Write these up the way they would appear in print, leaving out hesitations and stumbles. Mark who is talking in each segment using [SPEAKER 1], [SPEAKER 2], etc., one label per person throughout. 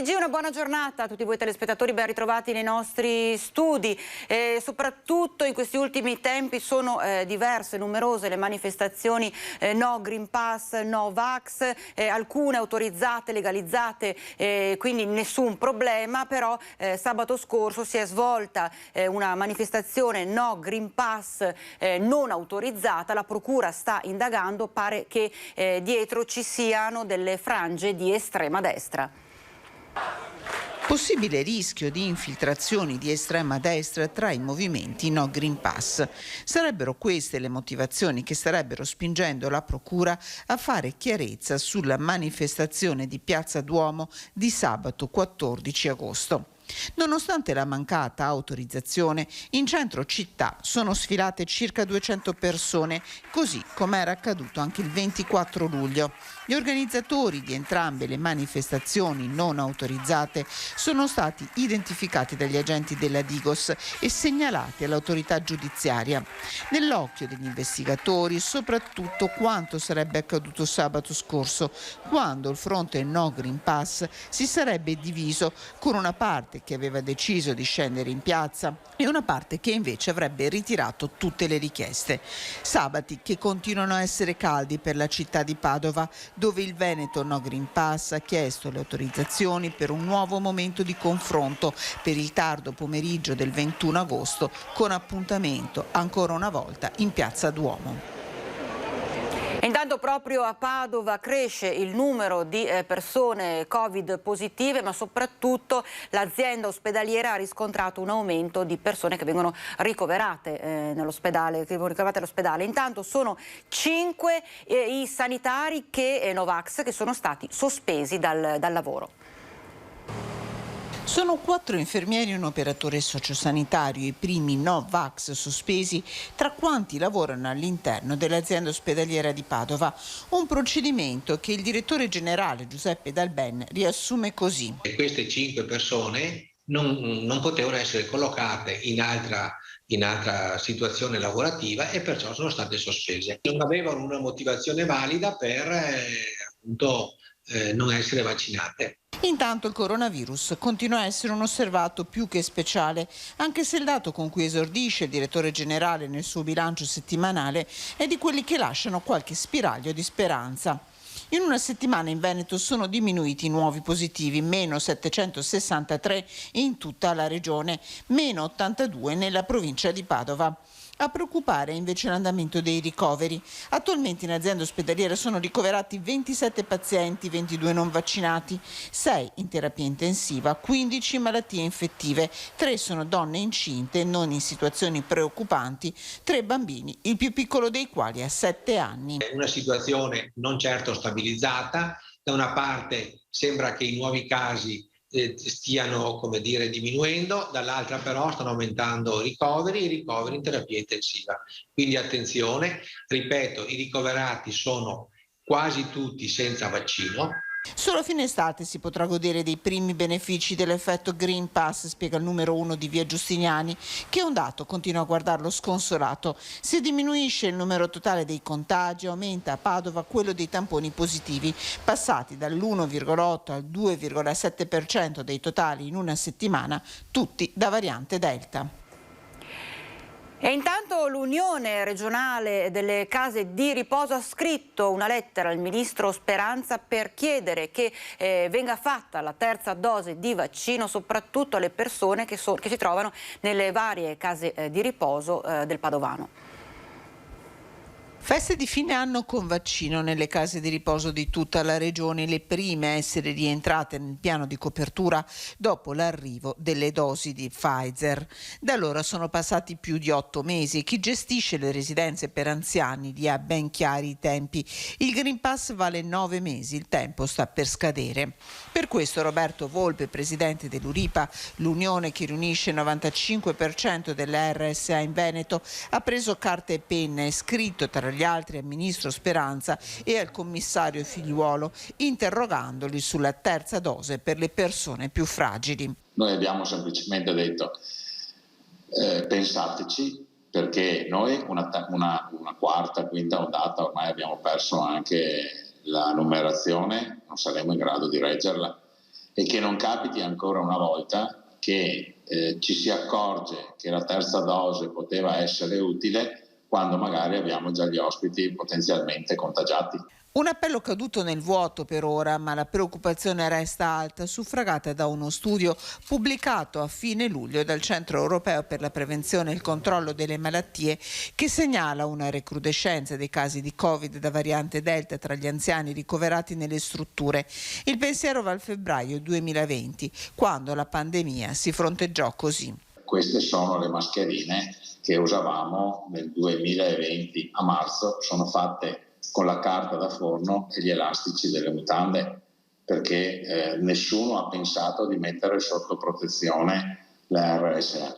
[SPEAKER 1] TG, una buona giornata a tutti voi telespettatori, ben ritrovati nei nostri studi. Soprattutto in questi ultimi tempi sono diverse, numerose le manifestazioni no Green Pass, no Vax, alcune autorizzate, legalizzate, quindi nessun problema, però sabato scorso si è svolta una manifestazione no Green Pass non autorizzata. La procura sta indagando, pare che dietro ci siano delle frange di estrema destra.
[SPEAKER 2] Possibile rischio di infiltrazioni di estrema destra tra i movimenti no Green Pass. Sarebbero queste le motivazioni che starebbero spingendo la procura a fare chiarezza sulla manifestazione di Piazza Duomo di sabato 14 agosto. Nonostante la mancata autorizzazione, in centro città sono sfilate circa 200 persone, così come era accaduto anche il 24 luglio. Gli organizzatori di entrambe le manifestazioni non autorizzate sono stati identificati dagli agenti della Digos e segnalati all'autorità giudiziaria. Nell'occhio degli investigatori soprattutto quanto sarebbe accaduto sabato scorso, quando il fronte no Green Pass si sarebbe diviso con una parte che aveva deciso di scendere in piazza e una parte che invece avrebbe ritirato tutte le richieste. Sabati che continuano a essere caldi per la città di Padova, dove il Veneto No Green Pass ha chiesto le autorizzazioni per un nuovo momento di confronto per il tardo pomeriggio del 21 agosto, con appuntamento ancora una volta in Piazza Duomo.
[SPEAKER 1] Intanto proprio a Padova cresce il numero di persone Covid positive, ma soprattutto l'azienda ospedaliera ha riscontrato un aumento di persone che vengono ricoverate all'ospedale. Intanto sono 5 i sanitari Novax che sono stati sospesi dal lavoro.
[SPEAKER 2] Sono 4 infermieri e un operatore sociosanitario, i primi no Vax sospesi tra quanti lavorano all'interno dell'azienda ospedaliera di Padova. Un procedimento che il direttore generale Giuseppe Dalben riassume così.
[SPEAKER 3] Queste 5 persone non potevano essere collocate in altra situazione lavorativa e perciò sono state sospese. Non avevano una motivazione valida per non essere vaccinate.
[SPEAKER 2] Intanto il coronavirus continua a essere un osservato più che speciale, anche se il dato con cui esordisce il direttore generale nel suo bilancio settimanale è di quelli che lasciano qualche spiraglio di speranza. In una settimana in Veneto sono diminuiti i nuovi positivi, meno 763 in tutta la regione, meno 82 nella provincia di Padova. A preoccupare è invece l'andamento dei ricoveri. Attualmente in azienda ospedaliera sono ricoverati 27 pazienti, 22 non vaccinati, 6 in terapia intensiva, 15 in malattie infettive, 3 sono donne incinte non in situazioni preoccupanti, 3 bambini, il più piccolo dei quali ha 7 anni.
[SPEAKER 3] È una situazione non certo stabilizzata, da una parte sembra che i nuovi casi stiano diminuendo, dall'altra però stanno aumentando i ricoveri in terapia intensiva. Quindi attenzione, ripeto, i ricoverati sono quasi tutti senza vaccino.
[SPEAKER 2] Solo a fine estate si potrà godere dei primi benefici dell'effetto Green Pass, spiega il numero 1 di via Giustiniani, che è un dato continua a guardarlo sconsolato. Se diminuisce il numero totale dei contagi, aumenta a Padova quello dei tamponi positivi, passati dall'1,8 al 2,7% dei totali in una settimana, tutti da variante Delta.
[SPEAKER 1] E intanto l'Unione regionale delle case di riposo ha scritto una lettera al ministro Speranza per chiedere che venga fatta la terza dose di vaccino soprattutto alle persone che si trovano nelle varie case di riposo del Padovano.
[SPEAKER 2] Feste di fine anno con vaccino nelle case di riposo di tutta la regione, le prime a essere rientrate nel piano di copertura dopo l'arrivo delle dosi di Pfizer. Da allora sono passati più di 8 mesi e chi gestisce le residenze per anziani li ha ben chiari i tempi. Il Green Pass vale 9 mesi, il tempo sta per scadere. Per questo Roberto Volpe, presidente dell'Uripa, l'unione che riunisce il 95% delle RSA in Veneto, ha preso carta e penna e scritto tra gli altri al ministro Speranza e al commissario Figliuolo, interrogandoli sulla terza dose per le persone più fragili.
[SPEAKER 4] Noi abbiamo semplicemente detto pensateci, perché noi una quarta, quinta ondata ormai abbiamo perso anche la numerazione, non saremo in grado di reggerla e che non capiti ancora una volta che ci si accorge che la terza dose poteva essere utile quando magari abbiamo già gli ospiti potenzialmente contagiati.
[SPEAKER 2] Un appello caduto nel vuoto per ora, ma la preoccupazione resta alta, suffragata da uno studio pubblicato a fine luglio dal Centro Europeo per la Prevenzione e il Controllo delle Malattie, che segnala una recrudescenza dei casi di Covid da variante Delta tra gli anziani ricoverati nelle strutture. Il pensiero va al febbraio 2020, quando la pandemia si fronteggiò così.
[SPEAKER 4] Queste sono le mascherine che usavamo nel 2020 a marzo, sono fatte con la carta da forno e gli elastici delle mutande, perché nessuno ha pensato di mettere sotto protezione la RSA.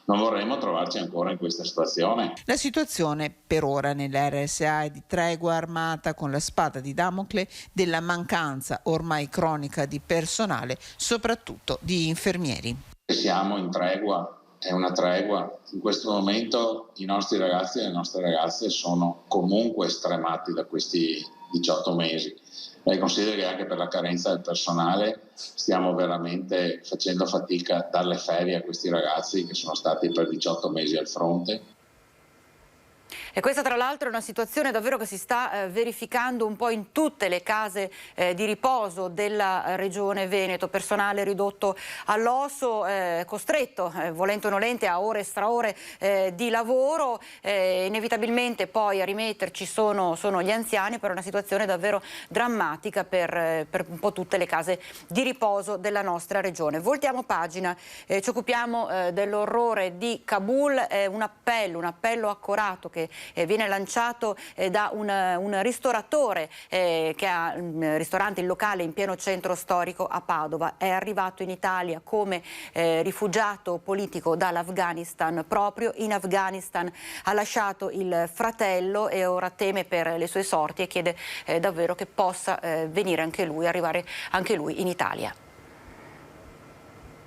[SPEAKER 4] Non vorremmo trovarci ancora in questa situazione.
[SPEAKER 2] La situazione per ora nella RSA è di tregua armata con la spada di Damocle della mancanza ormai cronica di personale, soprattutto di infermieri.
[SPEAKER 4] Siamo in tregua. È una tregua. In questo momento i nostri ragazzi e le nostre ragazze sono comunque stremati da questi 18 mesi. Lei considera che anche per la carenza del personale stiamo veramente facendo fatica a darle ferie a questi ragazzi che sono stati per 18 mesi al fronte.
[SPEAKER 1] E questa tra l'altro è una situazione davvero che si sta verificando un po' in tutte le case di riposo della Regione Veneto, personale ridotto all'osso, costretto volente o nolente a ore e straore di lavoro, inevitabilmente poi a rimetterci sono gli anziani, per una situazione davvero drammatica per un po' tutte le case di riposo della nostra Regione. Voltiamo pagina, ci occupiamo dell'orrore di Kabul, un appello accorato che viene lanciato da un ristoratore che ha un ristorante, il locale in pieno centro storico a Padova. È arrivato in Italia come rifugiato politico dall'Afghanistan. Proprio in Afghanistan ha lasciato il fratello e ora teme per le sue sorti e chiede davvero che possa venire anche lui, arrivare anche lui in Italia.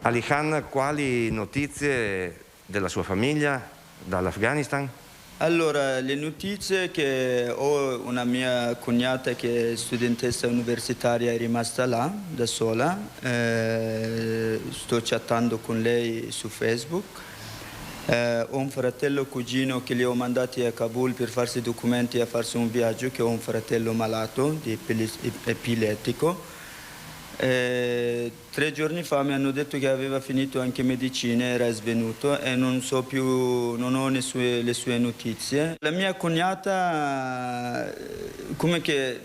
[SPEAKER 5] Ali Khan, quali notizie della sua famiglia dall'Afghanistan?
[SPEAKER 6] Allora, le notizie che ho una mia cognata che è studentessa universitaria, è rimasta là da sola, sto chattando con lei su Facebook. Ho un fratello cugino che li ho mandati a Kabul per farsi documenti e a farsi un viaggio, che ho un fratello malato di epiletico. 3 giorni fa mi hanno detto che aveva finito anche medicina, era svenuto e non so più, non ho le sue notizie. La mia cognata, come che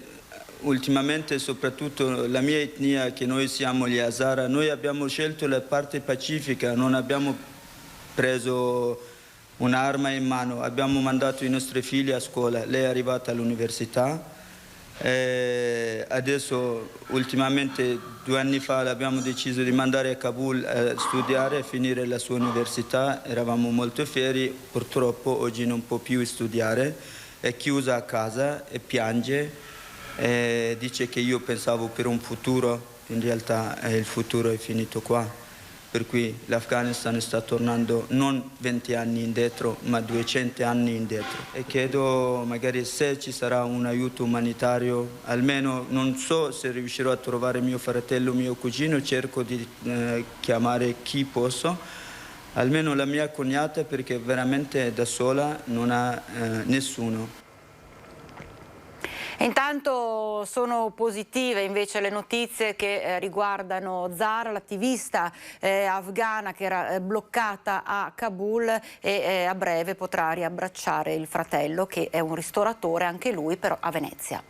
[SPEAKER 6] ultimamente, soprattutto la mia etnia, che noi siamo gli Hazara, noi abbiamo scelto la parte pacifica, non abbiamo preso un'arma in mano, abbiamo mandato i nostri figli a scuola, lei è arrivata all'università. Adesso ultimamente 2 anni fa abbiamo deciso di mandare a Kabul a studiare e finire la sua università, eravamo molto fieri, purtroppo oggi non può più studiare, è chiusa a casa e piange, dice che io pensavo per un futuro, in realtà il futuro è finito qua. Per cui l'Afghanistan sta tornando non 20 anni indietro, ma 200 anni indietro. E chiedo magari se ci sarà un aiuto umanitario, almeno non so se riuscirò a trovare mio fratello, mio cugino, cerco di chiamare chi posso, almeno la mia cognata, perché veramente da sola non ha nessuno.
[SPEAKER 1] Intanto sono positive invece le notizie che riguardano Zara, l'attivista afghana che era bloccata a Kabul e a breve potrà riabbracciare il fratello, che è un ristoratore anche lui, però a Venezia.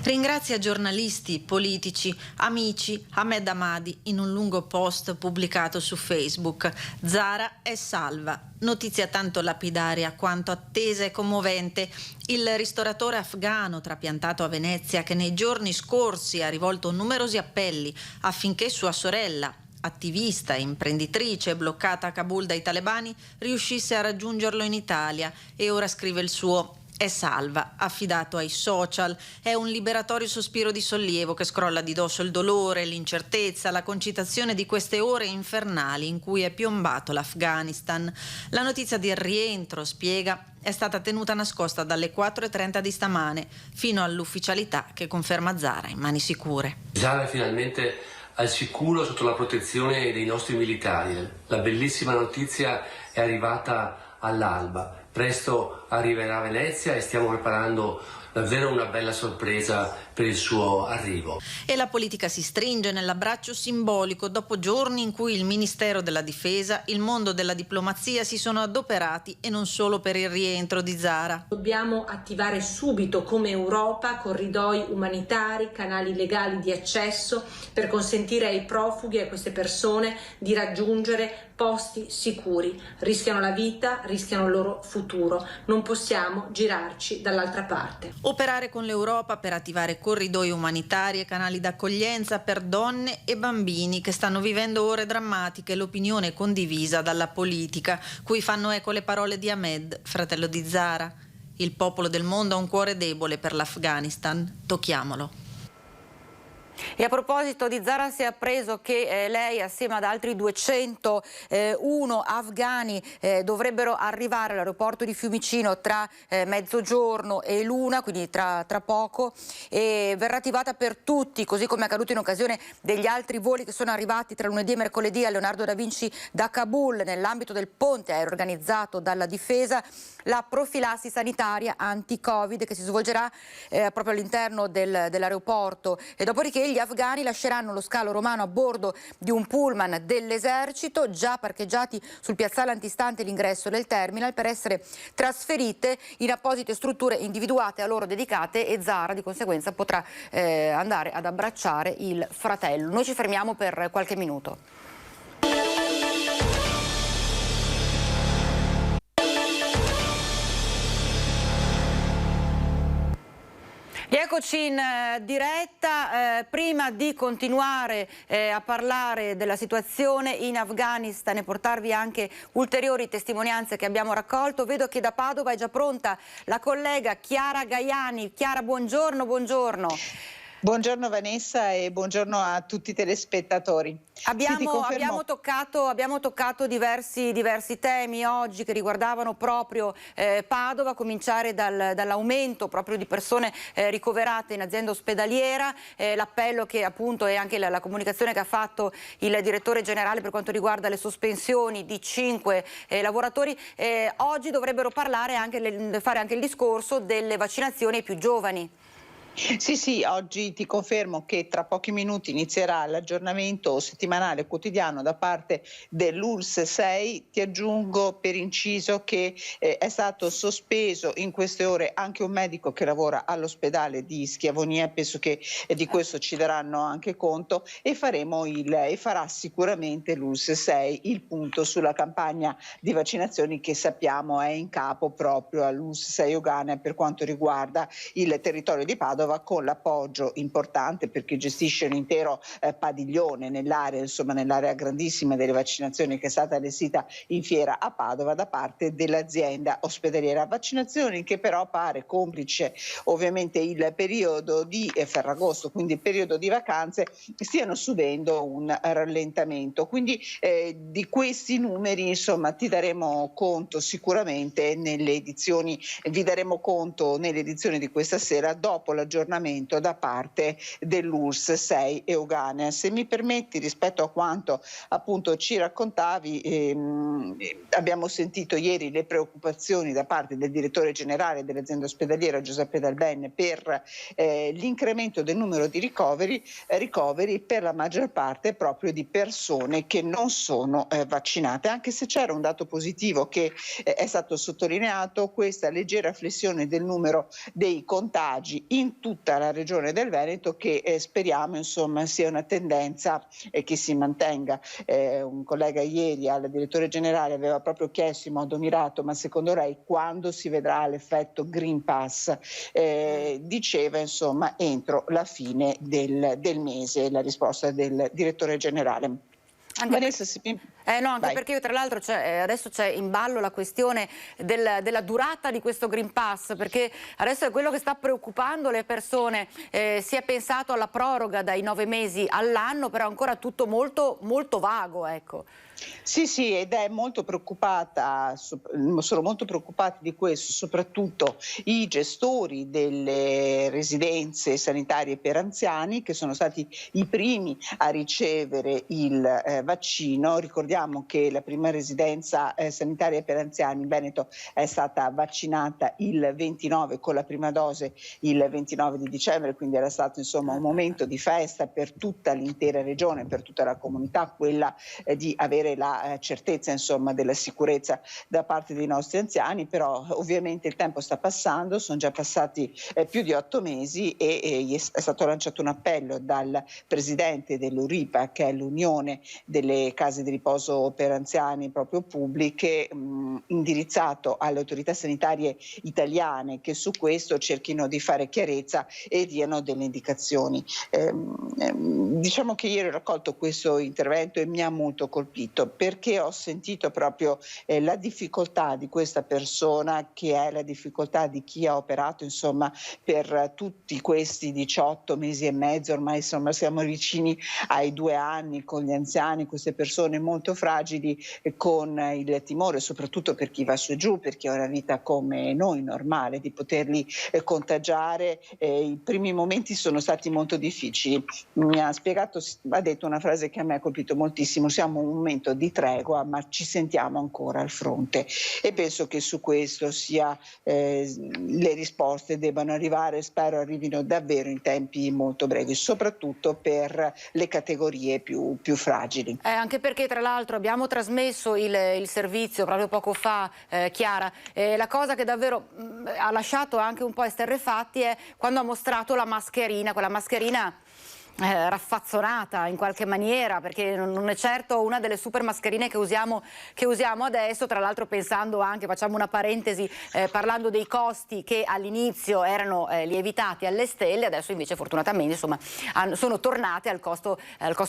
[SPEAKER 7] Ringrazia giornalisti, politici, amici, Ahmed Ahmadi in un lungo post pubblicato su Facebook. Zara è salva. Notizia tanto lapidaria quanto attesa e commovente. Il ristoratore afghano trapiantato a Venezia, che nei giorni scorsi ha rivolto numerosi appelli affinché sua sorella, attivista e imprenditrice bloccata a Kabul dai talebani, riuscisse a raggiungerlo in Italia, e ora scrive il suo: È salva, affidato ai social, è un liberatorio sospiro di sollievo che scrolla di dosso il dolore, l'incertezza, la concitazione di queste ore infernali in cui è piombato l'Afghanistan. La notizia del rientro, spiega, è stata tenuta nascosta dalle 4:30 di stamane fino all'ufficialità che conferma Zara in mani sicure.
[SPEAKER 8] Zara è finalmente al sicuro sotto la protezione dei nostri militari. La bellissima notizia è arrivata all'alba. Presto arriverà a Venezia e stiamo preparando davvero una bella sorpresa per il suo arrivo.
[SPEAKER 7] E la politica si stringe nell'abbraccio simbolico dopo giorni in cui il Ministero della Difesa, il mondo della diplomazia si sono adoperati e non solo per il rientro di Zara.
[SPEAKER 9] Dobbiamo attivare subito come Europa corridoi umanitari, canali legali di accesso per consentire ai profughi e a queste persone di raggiungere posti sicuri. Rischiano la vita, rischiano il loro futuro. Non possiamo girarci dall'altra parte.
[SPEAKER 7] Operare con l'Europa per attivare corridoi umanitari e canali d'accoglienza per donne e bambini che stanno vivendo ore drammatiche, l'opinione condivisa dalla politica, cui fanno eco le parole di Ahmed, fratello di Zara. Il popolo del mondo ha un cuore debole per l'Afghanistan, tocchiamolo.
[SPEAKER 1] E a proposito di Zara, si è appreso che lei assieme ad altri 201 afghani dovrebbero arrivare all'aeroporto di Fiumicino tra mezzogiorno e l'una, quindi tra poco, e verrà attivata per tutti, così come è accaduto in occasione degli altri voli che sono arrivati tra lunedì e mercoledì a Leonardo da Vinci da Kabul nell'ambito del ponte aereo organizzato dalla Difesa, la profilassi sanitaria anti-Covid che si svolgerà proprio all'interno dell'aeroporto, e dopodiché gli afghani lasceranno lo scalo romano a bordo di un pullman dell'esercito già parcheggiati sul piazzale antistante l'ingresso del terminal per essere trasferite in apposite strutture individuate a loro dedicate, e Zara di conseguenza potrà andare ad abbracciare il fratello. Noi ci fermiamo per qualche minuto. Rieccoci in diretta. Prima di continuare a parlare della situazione in Afghanistan e portarvi anche ulteriori testimonianze che abbiamo raccolto, vedo che da Padova è già pronta la collega Chiara Gaiani. Chiara, buongiorno, buongiorno.
[SPEAKER 2] Buongiorno Vanessa e buongiorno a tutti i telespettatori.
[SPEAKER 1] Abbiamo toccato diversi temi oggi che riguardavano proprio Padova, a cominciare dall'aumento proprio di persone ricoverate in azienda ospedaliera, l'appello che appunto è anche la comunicazione che ha fatto il direttore generale per quanto riguarda le sospensioni di 5 lavoratori. Oggi dovrebbero fare anche il discorso delle vaccinazioni ai più giovani.
[SPEAKER 2] Sì, oggi ti confermo che tra pochi minuti inizierà l'aggiornamento settimanale quotidiano da parte dell'ULSS 6. Ti aggiungo per inciso che è stato sospeso in queste ore anche un medico che lavora all'ospedale di Schiavonia, penso che di questo ci daranno anche conto, e farà sicuramente l'ULSS 6 il punto sulla campagna di vaccinazioni che sappiamo è in capo proprio all'ULSS 6 Euganea per quanto riguarda il territorio di Padova, con l'appoggio importante perché gestisce un intero padiglione nell'area grandissima delle vaccinazioni che è stata allestita in fiera a Padova da parte dell'azienda ospedaliera. Vaccinazioni che però pare, complice ovviamente il periodo di Ferragosto, quindi il periodo di vacanze, stiano subendo un rallentamento. Quindi di questi numeri ti daremo conto sicuramente vi daremo conto nelle edizioni di questa sera dopo l'aggiornamento da parte dell'ULSS 6 Euganea. Se mi permetti, rispetto a quanto appunto ci raccontavi, abbiamo sentito ieri le preoccupazioni da parte del direttore generale dell'azienda ospedaliera Giuseppe Dal Ben per l'incremento del numero di ricoveri per la maggior parte proprio di persone che non sono vaccinate, anche se c'era un dato positivo che è stato sottolineato, questa leggera flessione del numero dei contagi in tutta la regione del Veneto, che speriamo sia una tendenza che si mantenga. Un collega ieri al direttore generale aveva proprio chiesto in modo mirato: ma secondo lei quando si vedrà l'effetto Green Pass? Diceva entro la fine del mese, la risposta del direttore generale.
[SPEAKER 1] Vanessa, No, anche
[SPEAKER 2] Vai.
[SPEAKER 1] perché io, tra l'altro adesso c'è in ballo la questione della durata di questo Green Pass, perché adesso è quello che sta preoccupando le persone. Si è pensato alla proroga dai 9 mesi all'anno, però ancora tutto molto, molto vago, ecco.
[SPEAKER 2] Sì, ed è molto preoccupata, sono molto preoccupati di questo, soprattutto i gestori delle residenze sanitarie per anziani, che sono stati i primi a ricevere il vaccino. Ricordiamo che la prima residenza sanitaria per anziani in Veneto è stata vaccinata il 29 con la prima dose il 29 di dicembre, quindi era stato insomma un momento di festa per tutta l'intera regione, per tutta la comunità, quella di avere la certezza insomma della sicurezza da parte dei nostri anziani. Però ovviamente il tempo sta passando, sono già passati più di 8 mesi e è stato lanciato un appello dal presidente dell'Uripa, che è l'Unione delle case di riposo per anziani proprio pubbliche, indirizzato alle autorità sanitarie italiane, che su questo cerchino di fare chiarezza e diano delle indicazioni. Diciamo che ieri ho raccolto questo intervento e mi ha molto colpito, perché ho sentito proprio la difficoltà di questa persona, che è la difficoltà di chi ha operato insomma per tutti questi 18 mesi e mezzo, ormai insomma siamo vicini ai 2 anni con gli anziani, queste persone molto fragili, con il timore, soprattutto per chi va su e giù, per chi ha una vita come noi normale, di poterli contagiare. I primi momenti sono stati molto difficili. Mi ha spiegato, ha detto una frase che a me ha colpito moltissimo: siamo in un momento di tregua, ma ci sentiamo ancora al fronte, e penso che su questo le risposte debbano arrivare, spero arrivino davvero in tempi molto brevi, soprattutto per le categorie più fragili.
[SPEAKER 1] Anche perché tra l'altro abbiamo trasmesso il servizio proprio poco fa, Chiara, la cosa che davvero ha lasciato anche un po' esterrefatti è quando ha mostrato la mascherina, quella mascherina raffazzonata in qualche maniera, perché non è certo una delle super mascherine che usiamo adesso. Tra l'altro, pensando anche, facciamo una parentesi, parlando dei costi che all'inizio erano lievitati alle stelle, adesso invece fortunatamente insomma sono tornate al costo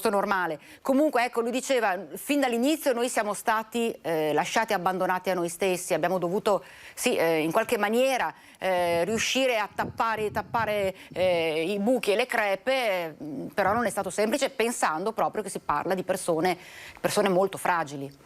[SPEAKER 1] normale. Comunque ecco, lui diceva, fin dall'inizio noi siamo stati lasciati abbandonati a noi stessi, abbiamo dovuto in qualche maniera riuscire a tappare i buchi e le crepe, però non è stato semplice, pensando proprio che si parla di persone molto fragili.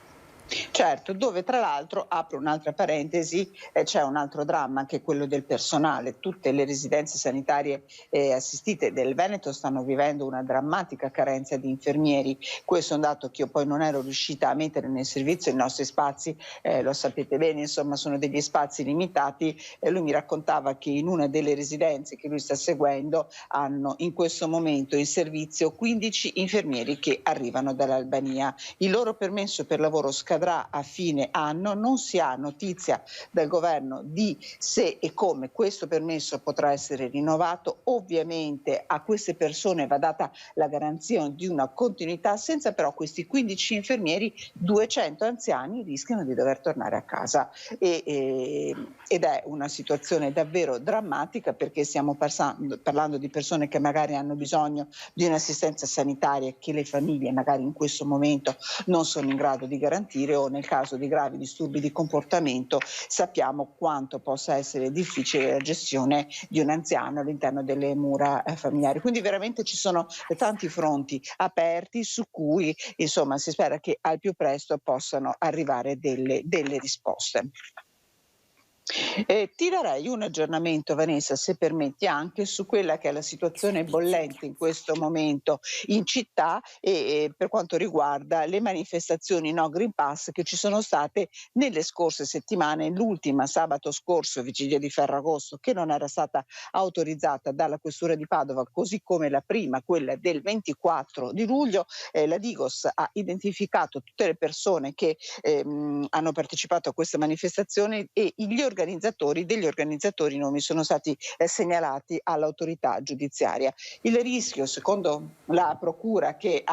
[SPEAKER 2] Certo, dove tra l'altro, apro un'altra parentesi, c'è un altro dramma, che è quello del personale. Tutte le residenze sanitarie assistite del Veneto stanno vivendo una drammatica carenza di infermieri. Questo è un dato che io poi non ero riuscita a mettere nel servizio. I nostri spazi, lo sapete bene, insomma sono degli spazi limitati. Lui mi raccontava che in una delle residenze che lui sta seguendo hanno in questo momento in servizio 15 infermieri che arrivano dall'Albania. Il loro permesso per lavoro scadrà a fine anno, non si ha notizia dal governo di se e come questo permesso potrà essere rinnovato. Ovviamente a queste persone va data la garanzia di una continuità, senza però questi 15 infermieri 200 anziani rischiano di dover tornare a casa ed è una situazione davvero drammatica, perché stiamo parlando di persone che magari hanno bisogno di un'assistenza sanitaria che le famiglie magari in questo momento non sono in grado di garantire, o nel caso di gravi disturbi di comportamento sappiamo quanto possa essere difficile la gestione di un anziano all'interno delle mura familiari. Quindi veramente ci sono tanti fronti aperti su cui insomma si spera che al più presto possano arrivare delle risposte. Ti darei un aggiornamento, Vanessa, se permetti, anche su quella che è la situazione bollente in questo momento in città e per quanto riguarda le manifestazioni no Green Pass che ci sono state nelle scorse settimane. L'ultima sabato scorso, vigilia di Ferragosto, che non era stata autorizzata dalla Questura di Padova, così come la prima, quella del 24 di luglio. La Digos ha identificato tutte le persone che hanno partecipato a questa manifestazione e gli organizzatori degli organizzatori nomi sono stati segnalati all'autorità giudiziaria. Il rischio, secondo la procura che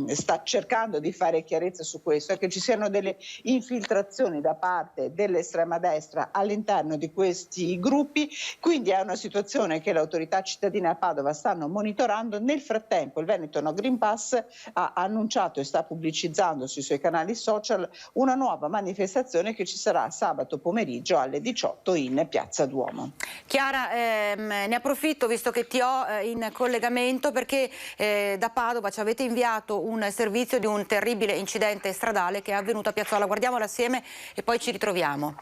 [SPEAKER 2] sta cercando di fare chiarezza su questo, è che ci siano delle infiltrazioni da parte dell'estrema destra all'interno di questi gruppi, quindi è una situazione che le autorità cittadine a Padova stanno monitorando. Nel frattempo il Veneto No Green Pass ha annunciato e sta pubblicizzando sui suoi canali social una nuova manifestazione che ci sarà sabato pomeriggio alle 18 in Piazza Duomo.
[SPEAKER 1] Chiara, ne approfitto visto che ti ho in collegamento perché da Padova ci avete inviato un servizio di un terribile incidente stradale che è avvenuto a Piazzola. Guardiamolo assieme e poi ci ritroviamo.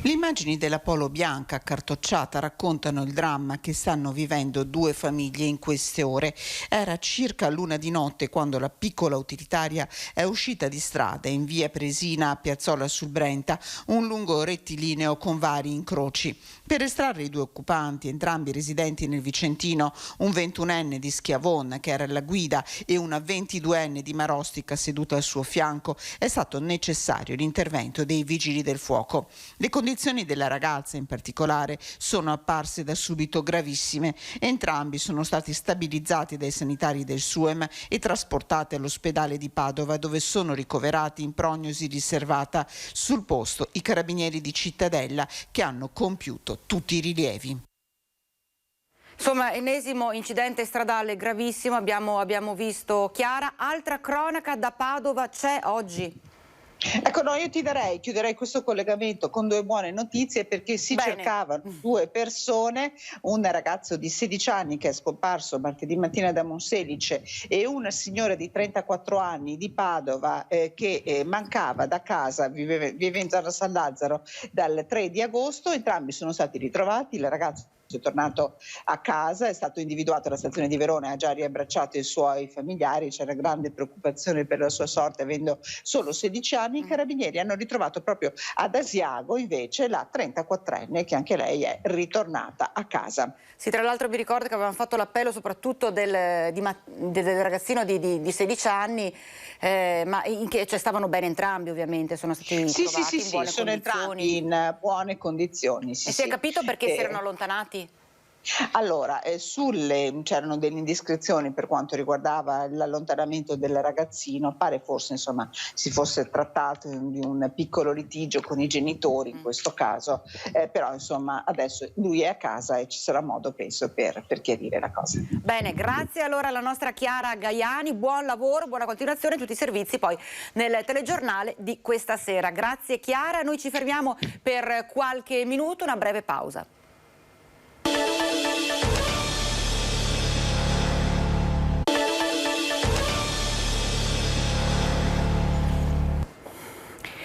[SPEAKER 2] Le immagini della Polo bianca accartocciata raccontano il dramma che stanno vivendo due famiglie in queste ore. Era circa l'1 di notte quando la piccola utilitaria è uscita di strada in via Presina a Piazzola sul Brenta, un lungo rettilineo con vari incroci. Per estrarre i due occupanti, entrambi residenti nel Vicentino, un 21enne di Schiavon che era alla guida e una 22enne di Marostica seduta al suo fianco, è stato necessario l'intervento dei vigili del fuoco. Le condizioni della ragazza in particolare sono apparse da subito gravissime. Entrambi sono stati stabilizzati dai sanitari del SUEM e trasportati all'ospedale di Padova, dove sono ricoverati in prognosi riservata. Sul posto i carabinieri di Cittadella che hanno compiuto tutti i rilievi.
[SPEAKER 1] Insomma, ennesimo incidente stradale gravissimo, abbiamo visto. Chiara, altra cronaca da Padova c'è oggi?
[SPEAKER 2] Ecco, no, io chiuderei questo collegamento con due buone notizie perché si cercavano due persone, un ragazzo di 16 anni che è scomparso martedì mattina da Monselice e una signora di 34 anni di Padova che mancava da casa, vive in zona San Lazzaro dal 3 di agosto, entrambi sono stati ritrovati, il ragazzo è tornato a casa, è stato individuato alla stazione di Verona, ha già riabbracciato i suoi familiari, c'era grande preoccupazione per la sua sorte avendo solo 16 anni. I carabinieri hanno ritrovato proprio ad Asiago invece la 34enne che anche lei è ritornata a casa.
[SPEAKER 1] Sì, tra l'altro mi ricordo che avevamo fatto l'appello soprattutto del ragazzino di 16 anni, ma stavano bene entrambi ovviamente, sono stati trovati in buone condizioni.
[SPEAKER 2] Sono entrambi in buone condizioni.
[SPEAKER 1] E si è capito perché si erano allontanati?
[SPEAKER 2] Allora, c'erano delle indiscrezioni per quanto riguardava l'allontanamento del ragazzino, pare forse insomma si fosse trattato di un piccolo litigio con i genitori in questo caso, però insomma adesso lui è a casa e ci sarà modo penso per chiarire la cosa.
[SPEAKER 1] Bene, grazie allora alla nostra Chiara Gaiani, buon lavoro, buona continuazione, tutti i servizi poi nel telegiornale di questa sera. Grazie Chiara, noi ci fermiamo per qualche minuto, una breve pausa.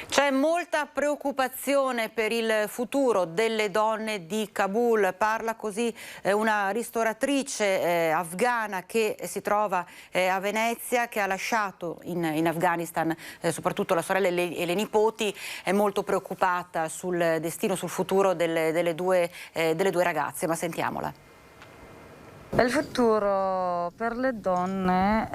[SPEAKER 1] C'è molta preoccupazione per il futuro delle donne di Kabul, parla così una ristoratrice afghana che si trova a Venezia, che ha lasciato in Afghanistan soprattutto la sorella e le nipoti, è molto preoccupata sul destino, sul futuro delle due ragazze, ma sentiamola.
[SPEAKER 10] Il futuro per le donne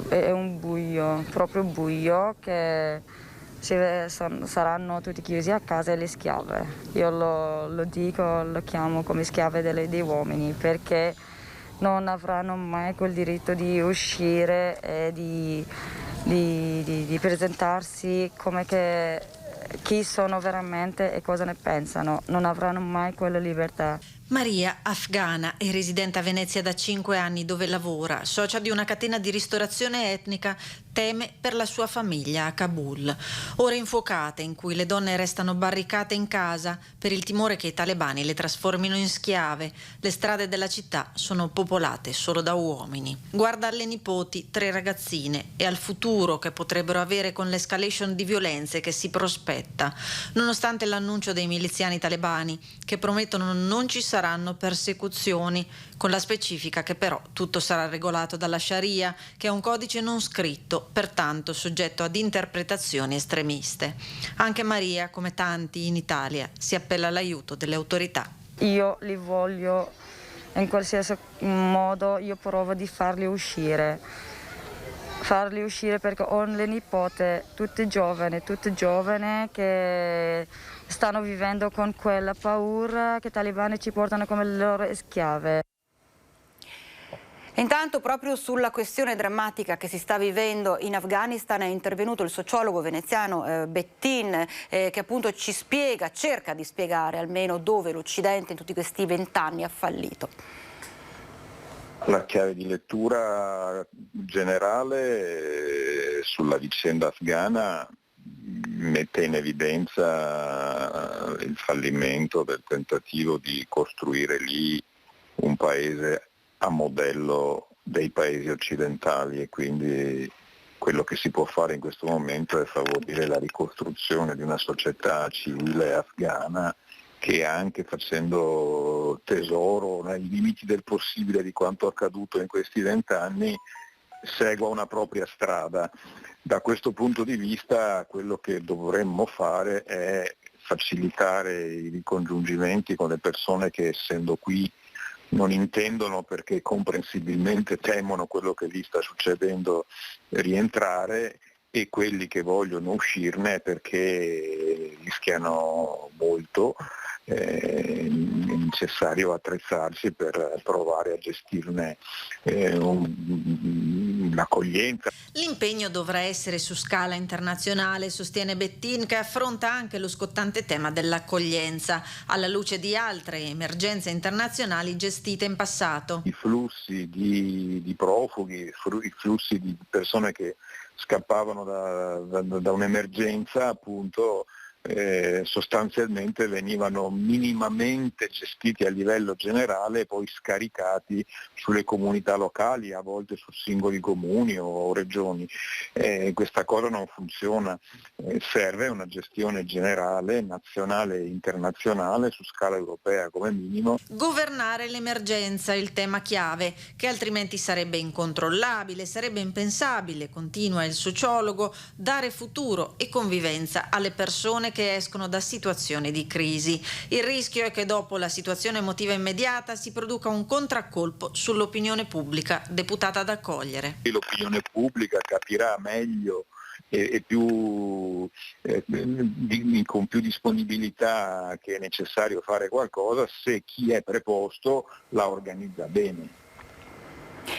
[SPEAKER 10] è un buio, proprio buio, che saranno tutti chiusi a casa e le schiave. Io lo dico, lo chiamo come schiave dei uomini, perché non avranno mai quel diritto di uscire e di presentarsi come che chi sono veramente e cosa ne pensano. Non avranno mai quella libertà.
[SPEAKER 7] Maria, afghana e residente a Venezia da 5 anni dove lavora, socia di una catena di ristorazione etnica, teme per la sua famiglia a Kabul. Ore infuocate in cui le donne restano barricate in casa per il timore che i talebani le trasformino in schiave. Le strade della città sono popolate solo da uomini. Guarda alle nipoti, 3 ragazzine, e al futuro che potrebbero avere con l'escalation di violenze che si prospetta, nonostante l'annuncio dei miliziani talebani che promettono non ci saranno persecuzioni, con la specifica che però tutto sarà regolato dalla Sharia, che è un codice non scritto, pertanto soggetto ad interpretazioni estremiste. Anche Maria, come tanti in Italia, si appella all'aiuto delle autorità.
[SPEAKER 10] Io li voglio, in qualsiasi modo io provo di farli uscire farli uscire, perché ho le nipote, tutte giovani che stanno vivendo con quella paura che i talebani ci portano come le loro schiave.
[SPEAKER 1] Intanto proprio sulla questione drammatica che si sta vivendo in Afghanistan è intervenuto il sociologo veneziano Bettin, che appunto cerca di spiegare almeno dove l'Occidente in tutti questi 20 anni ha fallito.
[SPEAKER 11] La chiave di lettura generale sulla vicenda afghana mette in evidenza il fallimento del tentativo di costruire lì un paese a modello dei paesi occidentali, e quindi quello che si può fare in questo momento è favorire la ricostruzione di una società civile afghana che, anche facendo tesoro nei limiti del possibile di quanto accaduto in questi 20 anni, segua una propria strada. Da questo punto di vista quello che dovremmo fare è facilitare i ricongiungimenti con le persone che, essendo qui, non intendono, perché comprensibilmente temono quello che lì sta succedendo, rientrare, e quelli che vogliono uscirne perché rischiano molto. È necessario attrezzarsi per provare a gestirne l'accoglienza.
[SPEAKER 7] L'impegno dovrà essere su scala internazionale, sostiene Bettin, che affronta anche lo scottante tema dell'accoglienza, alla luce di altre emergenze internazionali gestite in passato.
[SPEAKER 11] I flussi di profughi, i flussi di persone che scappavano da un'emergenza, appunto, sostanzialmente venivano minimamente gestiti a livello generale e poi scaricati sulle comunità locali, a volte su singoli comuni o regioni. Questa cosa non funziona, serve una gestione generale, nazionale e internazionale, su scala europea come minimo.
[SPEAKER 7] Governare l'emergenza è il tema chiave, che altrimenti sarebbe incontrollabile, sarebbe impensabile, continua il sociologo, dare futuro e convivenza alle persone che escono da situazioni di crisi. Il rischio è che dopo la situazione emotiva immediata si produca un contraccolpo sull'opinione pubblica, deputata ad accogliere.
[SPEAKER 11] L'opinione pubblica capirà meglio e con più disponibilità che è necessario fare qualcosa se chi è preposto la organizza bene.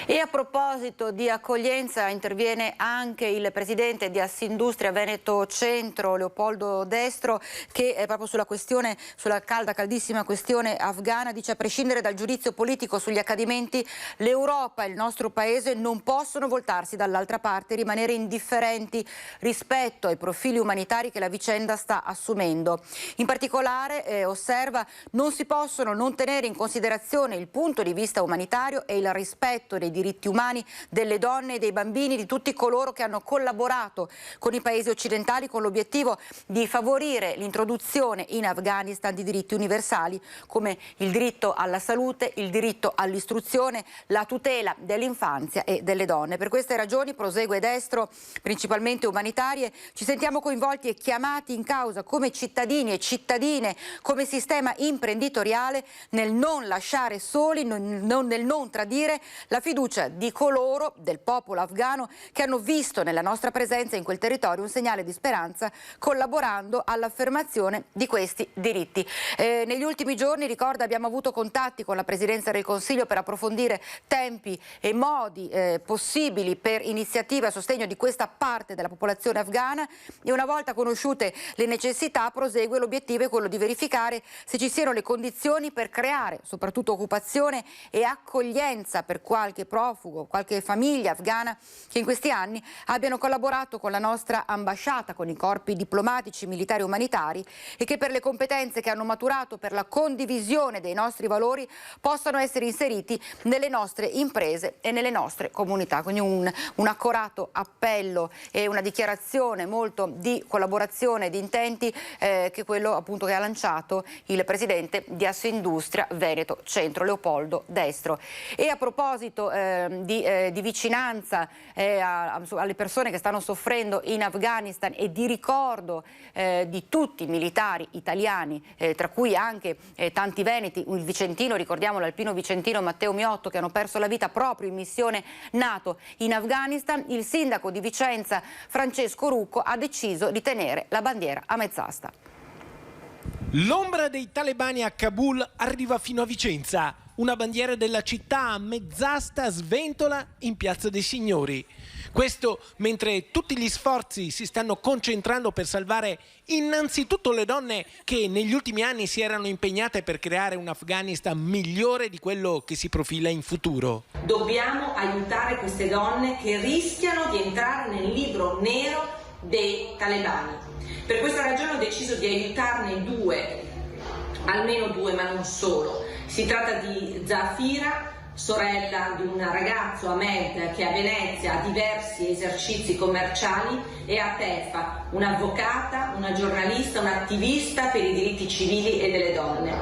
[SPEAKER 1] E a proposito di accoglienza interviene anche il presidente di Assindustria Veneto Centro, Leopoldo Destro, che è proprio sulla caldissima questione afghana, dice: a prescindere dal giudizio politico sugli accadimenti, l'Europa e il nostro paese non possono voltarsi dall'altra parte e rimanere indifferenti rispetto ai profili umanitari che la vicenda sta assumendo. In particolare, osserva, non si possono non tenere in considerazione il punto di vista umanitario e il rispetto dei diritti umani delle donne e dei bambini, di tutti coloro che hanno collaborato con i paesi occidentali con l'obiettivo di favorire l'introduzione in Afghanistan di diritti universali come il diritto alla salute, il diritto all'istruzione, la tutela dell'infanzia e delle donne. Per queste ragioni, prosegue Destro, principalmente umanitarie, ci sentiamo coinvolti e chiamati in causa come cittadini e cittadine, come sistema imprenditoriale, nel non lasciare soli, nel non tradire la fiducia di coloro, del popolo afghano, che hanno visto nella nostra presenza in quel territorio un segnale di speranza, collaborando all'affermazione di questi diritti. Negli ultimi giorni, ricorda, abbiamo avuto contatti con la Presidenza del Consiglio per approfondire tempi e modi possibili per iniziative a sostegno di questa parte della popolazione afghana, e una volta conosciute le necessità, prosegue, l'obiettivo è quello di verificare se ci siano le condizioni per creare soprattutto occupazione e accoglienza per qualche profugo, qualche famiglia afghana che in questi anni abbiano collaborato con la nostra ambasciata, con i corpi diplomatici, militari e umanitari, e che per le competenze che hanno maturato, per la condivisione dei nostri valori, possano essere inseriti nelle nostre imprese e nelle nostre comunità. Quindi un accorato appello e una dichiarazione molto di collaborazione, di intenti, che è quello appunto che ha lanciato il presidente di Assindustria Veneto Centro, Leopoldo Destro. E a proposito gesto di vicinanza alle persone che stanno soffrendo in Afghanistan e di ricordo di tutti i militari italiani, tra cui anche tanti veneti, il vicentino, ricordiamo l'alpino vicentino Matteo Miotto, che hanno perso la vita proprio in missione NATO in Afghanistan. Il sindaco di Vicenza Francesco Rucco ha deciso di tenere la bandiera a mezz'asta.
[SPEAKER 12] L'ombra dei talebani a Kabul arriva fino a Vicenza. Una bandiera della città a mezz'asta sventola in Piazza dei Signori. Questo mentre tutti gli sforzi si stanno concentrando per salvare innanzitutto le donne che negli ultimi anni si erano impegnate per creare un Afghanistan migliore di quello che si profila in futuro.
[SPEAKER 9] Dobbiamo aiutare queste donne che rischiano di entrare nel libro nero dei talebani. Per questa ragione ho deciso di aiutarne due, almeno due, ma non solo. Si tratta di Zafira, sorella di un ragazzo, Ahmed, che a Venezia ha diversi esercizi commerciali, e Atefa, un'avvocata, una giornalista, un'attivista per i diritti civili e delle donne.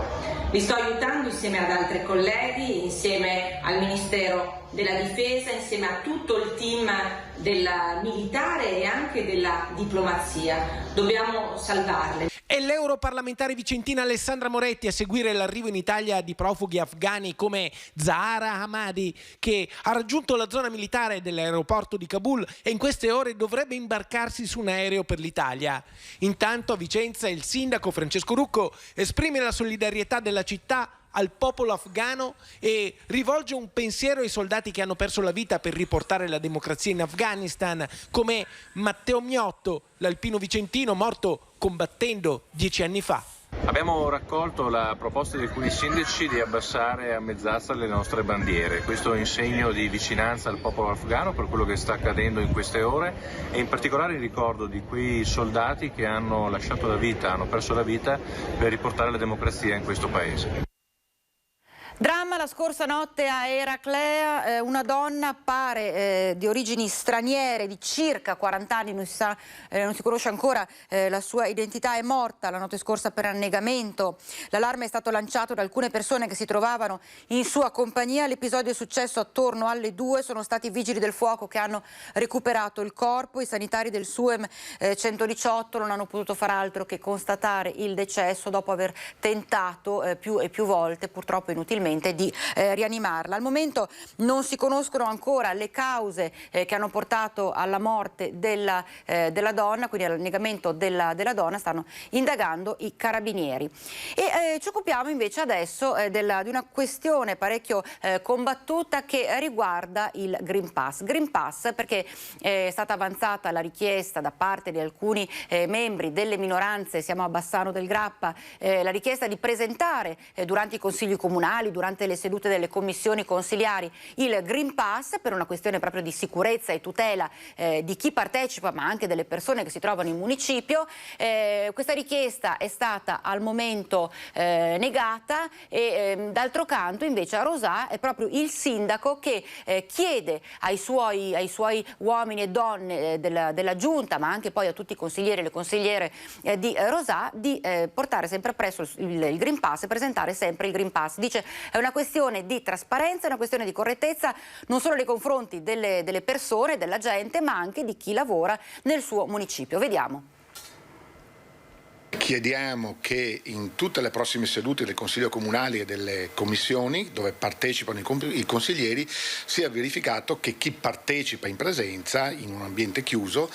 [SPEAKER 9] Li sto aiutando insieme ad altri colleghi, insieme al Ministero della Difesa, insieme a tutto il team della militare e anche della diplomazia. Dobbiamo salvarle.
[SPEAKER 12] È l'europarlamentare vicentina Alessandra Moretti a seguire l'arrivo in Italia di profughi afghani come Zahra Hamadi, che ha raggiunto la zona militare dell'aeroporto di Kabul e in queste ore dovrebbe imbarcarsi su un aereo per l'Italia. Intanto a Vicenza il sindaco Francesco Rucco esprime la solidarietà della città al popolo afghano e rivolge un pensiero ai soldati che hanno perso la vita per riportare la democrazia in Afghanistan, come Matteo Miotto, l'alpino vicentino morto combattendo 10 anni fa.
[SPEAKER 13] Abbiamo raccolto la proposta di alcuni sindaci di abbassare a mezz'asta le nostre bandiere. Questo è in segno di vicinanza al popolo afghano per quello che sta accadendo in queste ore e in particolare in ricordo di quei soldati che hanno lasciato la vita, hanno perso la vita per riportare la democrazia in questo paese.
[SPEAKER 1] Dramma la scorsa notte a Eraclea, una donna pare di origini straniere di circa 40 anni, non si conosce ancora la sua identità, è morta la notte scorsa per annegamento. L'allarme è stato lanciato da alcune persone che si trovavano in sua compagnia. L'episodio è successo attorno alle 2, sono stati i vigili del fuoco che hanno recuperato il corpo, i sanitari del SUEM 118 non hanno potuto far altro che constatare il decesso dopo aver tentato più e più volte, purtroppo inutilmente, di rianimarla. Al momento non si conoscono ancora le cause che hanno portato alla morte della donna, quindi all'annegamento della donna. Stanno indagando i carabinieri. E ci occupiamo invece adesso di una questione parecchio combattuta che riguarda il Green Pass. Green Pass perché è stata avanzata la richiesta da parte di alcuni membri delle minoranze, siamo a Bassano del Grappa, la richiesta di presentare durante i consigli comunali, durante le sedute delle commissioni consiliari, il Green Pass per una questione proprio di sicurezza e tutela di chi partecipa, ma anche delle persone che si trovano in municipio. Questa richiesta è stata al momento negata e d'altro canto invece a Rosà è proprio il sindaco che chiede ai suoi uomini e donne della giunta, ma anche poi a tutti i consiglieri e le consigliere di Rosà, di portare sempre appresso il Green Pass e presentare sempre il Green Pass. Dice è una questione di trasparenza, è una questione di correttezza non solo nei confronti delle persone, della gente, ma anche di chi lavora nel suo municipio. Vediamo.
[SPEAKER 14] Chiediamo che in tutte le prossime sedute del Consiglio Comunale e delle commissioni dove partecipano i consiglieri sia verificato che chi partecipa in presenza in un ambiente chiuso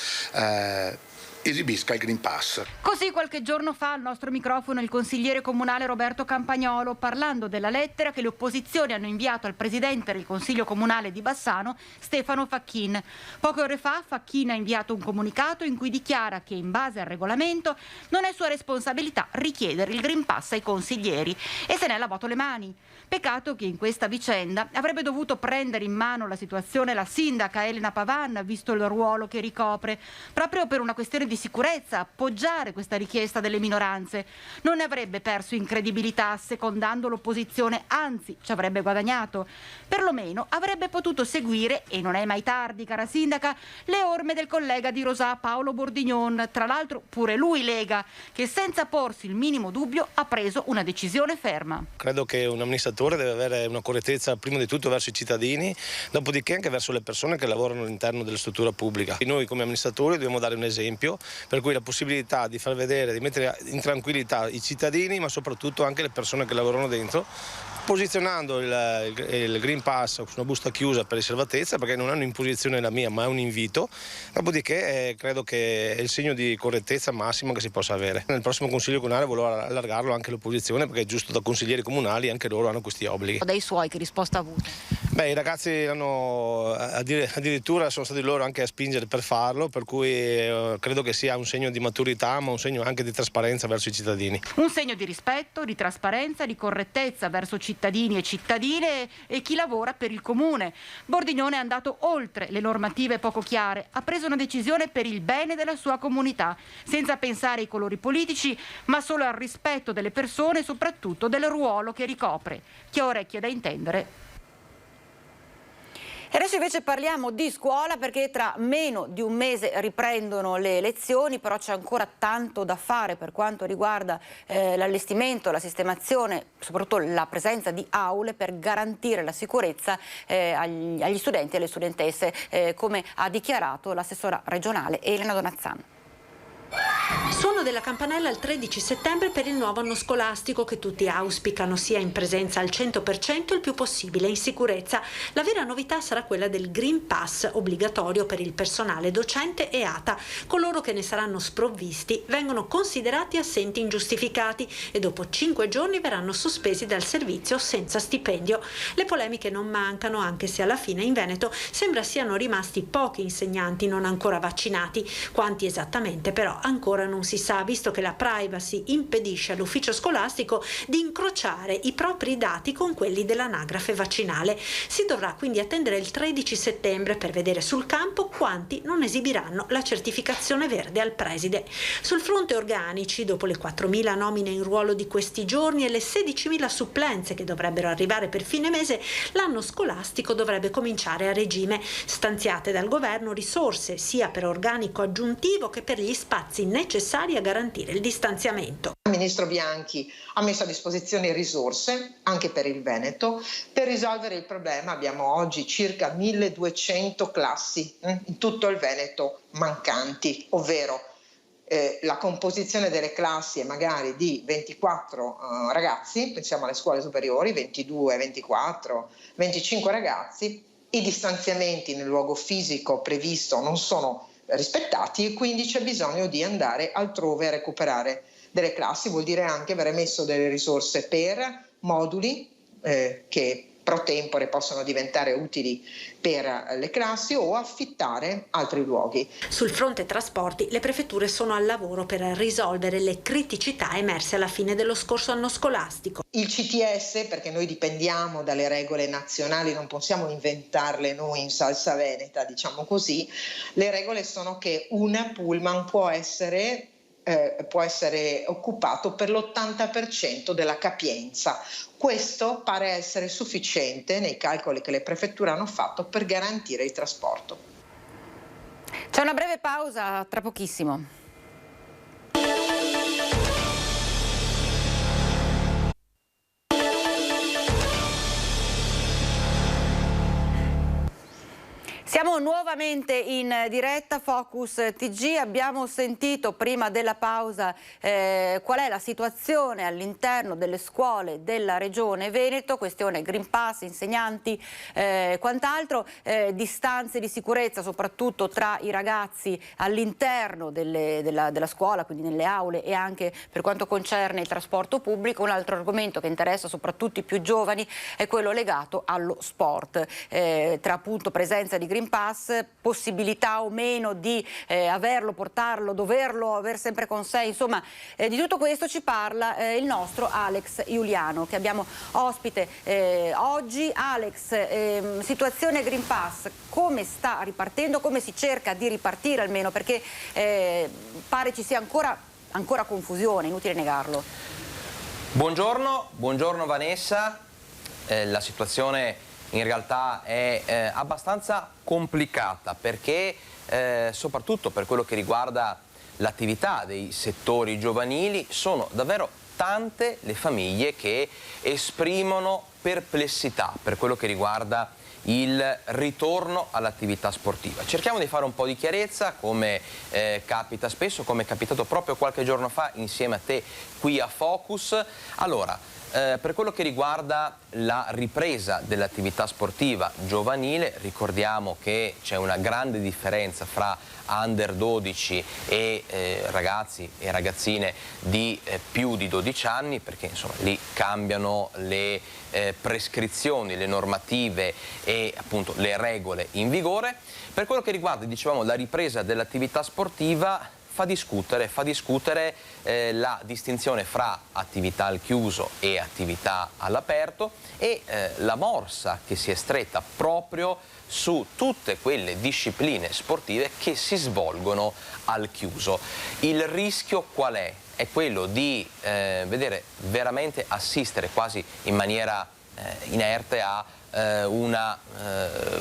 [SPEAKER 14] esibisca il Green Pass.
[SPEAKER 15] Così qualche giorno fa al nostro microfono il consigliere comunale Roberto Campagnolo, parlando della lettera che le opposizioni hanno inviato al presidente del Consiglio Comunale di Bassano, Stefano Facchin. Poche ore fa Facchin ha inviato un comunicato in cui dichiara che in base al regolamento non è sua responsabilità richiedere il Green Pass ai consiglieri e se ne è lavato le mani. Peccato che in questa vicenda avrebbe dovuto prendere in mano la situazione la sindaca Elena Pavan, visto il ruolo che ricopre, proprio per una questione di di sicurezza appoggiare questa richiesta delle minoranze. Non ne avrebbe perso in credibilità assecondando l'opposizione, anzi ci avrebbe guadagnato. Perlomeno avrebbe potuto seguire, e non è mai tardi, cara sindaca, le orme del collega di Rosà Paolo Bordignon, tra l'altro pure lui Lega, che senza porsi il minimo dubbio ha preso una decisione ferma.
[SPEAKER 16] Credo che un amministratore deve avere una correttezza prima di tutto verso i cittadini, dopodiché anche verso le persone che lavorano all'interno della struttura pubblica. E noi come amministratori dobbiamo dare un esempio, per cui la possibilità di far vedere, di mettere in tranquillità i cittadini, ma soprattutto anche le persone che lavorano dentro, posizionando il Green Pass su una busta chiusa per riservatezza, perché non è un'imposizione la mia, ma è un invito. Dopodiché credo che è il segno di correttezza massima che si possa avere. Nel prossimo Consiglio Comunale volevo allargarlo anche all'opposizione, perché è giusto, da consiglieri comunali anche loro hanno questi obblighi.
[SPEAKER 15] Dai suoi, che risposta ha avuto?
[SPEAKER 16] Beh, i ragazzi addirittura sono stati loro anche a spingere per farlo, per cui credo che sia un segno di maturità, ma un segno anche di trasparenza verso i cittadini.
[SPEAKER 15] Un segno di rispetto, di trasparenza, di correttezza verso cittadini e cittadine e chi lavora per il comune. Bordignone è andato oltre le normative poco chiare, ha preso una decisione per il bene della sua comunità, senza pensare ai colori politici, ma solo al rispetto delle persone e soprattutto del ruolo che ricopre. Chi ha orecchie da intendere.
[SPEAKER 1] E adesso invece parliamo di scuola, perché tra meno di un mese riprendono le lezioni, però c'è ancora tanto da fare per quanto riguarda l'allestimento, la sistemazione, soprattutto la presenza di aule per garantire la sicurezza agli studenti e alle studentesse, come ha dichiarato l'assessora regionale Elena Donazzano.
[SPEAKER 17] Suono della campanella il 13 settembre per il nuovo anno scolastico, che tutti auspicano sia in presenza al 100% il più possibile in sicurezza. La vera novità sarà quella del Green Pass, obbligatorio per il personale docente e ATA. Coloro che ne saranno sprovvisti vengono considerati assenti ingiustificati e dopo 5 giorni verranno sospesi dal servizio senza stipendio. Le polemiche non mancano, anche se alla fine in Veneto sembra siano rimasti pochi insegnanti non ancora vaccinati. Quanti esattamente però ancora non si sa, visto che la privacy impedisce all'ufficio scolastico di incrociare i propri dati con quelli dell'anagrafe vaccinale. Si dovrà quindi attendere il 13 settembre per vedere sul campo quanti non esibiranno la certificazione verde al preside. Sul fronte organici, dopo le 4.000 nomine in ruolo di questi giorni e le 16.000 supplenze che dovrebbero arrivare per fine mese, l'anno scolastico dovrebbe cominciare a regime. Stanziate dal governo risorse sia per organico aggiuntivo che per gli spazi necessari a garantire il distanziamento.
[SPEAKER 18] Il ministro Bianchi ha messo a disposizione risorse anche per il Veneto per risolvere il problema. Abbiamo oggi circa 1200 classi in tutto il Veneto mancanti, ovvero la composizione delle classi è magari di 24 ragazzi, pensiamo alle scuole superiori, 22, 24, 25 ragazzi, i distanziamenti nel luogo fisico previsto non sono rispettati e quindi c'è bisogno di andare altrove a recuperare delle classi. Vuol dire anche avere messo delle risorse per moduli che pro tempore possono diventare utili per le classi o affittare altri luoghi.
[SPEAKER 17] Sul fronte trasporti le prefetture sono al lavoro per risolvere le criticità emerse alla fine dello scorso anno scolastico.
[SPEAKER 18] Il CTS, perché noi dipendiamo dalle regole nazionali, non possiamo inventarle noi in salsa veneta, diciamo così, le regole sono che un pullman può essere occupato per l'80% della capienza. Questo pare essere sufficiente nei calcoli che le prefetture hanno fatto per garantire il trasporto.
[SPEAKER 1] C'è una breve pausa, tra pochissimo. Siamo nuovamente in diretta Focus TG, abbiamo sentito prima della pausa qual è la situazione all'interno delle scuole della Regione Veneto, questione Green Pass, insegnanti, quant'altro, distanze di sicurezza soprattutto tra i ragazzi all'interno della scuola, quindi nelle aule e anche per quanto concerne il trasporto pubblico. Un altro argomento che interessa soprattutto i più giovani è quello legato allo sport, tra appunto presenza di Green Green Pass, possibilità o meno di averlo, portarlo, doverlo aver sempre con sé, insomma di tutto questo ci parla il nostro Alex Iuliano, che abbiamo ospite oggi. Alex, situazione Green Pass, come sta ripartendo, come si cerca di ripartire almeno, perché pare ci sia ancora confusione, inutile negarlo.
[SPEAKER 19] Buongiorno Vanessa, la situazione in realtà è abbastanza complicata perché soprattutto per quello che riguarda l'attività dei settori giovanili sono davvero tante le famiglie che esprimono perplessità per quello che riguarda il ritorno all'attività sportiva. Cerchiamo di fare un po' di chiarezza, come capita spesso, come è capitato proprio qualche giorno fa insieme a te qui a Focus. Allora, per quello che riguarda la ripresa dell'attività sportiva giovanile, ricordiamo che c'è una grande differenza fra under 12 e ragazzi e ragazzine di più di 12 anni, perché insomma lì cambiano le prescrizioni, le normative e appunto le regole in vigore. Per quello che riguarda, dicevamo, la ripresa dell'attività sportiva, fa discutere la distinzione fra attività al chiuso e attività all'aperto e la morsa che si è stretta proprio su tutte quelle discipline sportive che si svolgono al chiuso. Il rischio qual è? È quello di vedere veramente assistere quasi in maniera inerte a una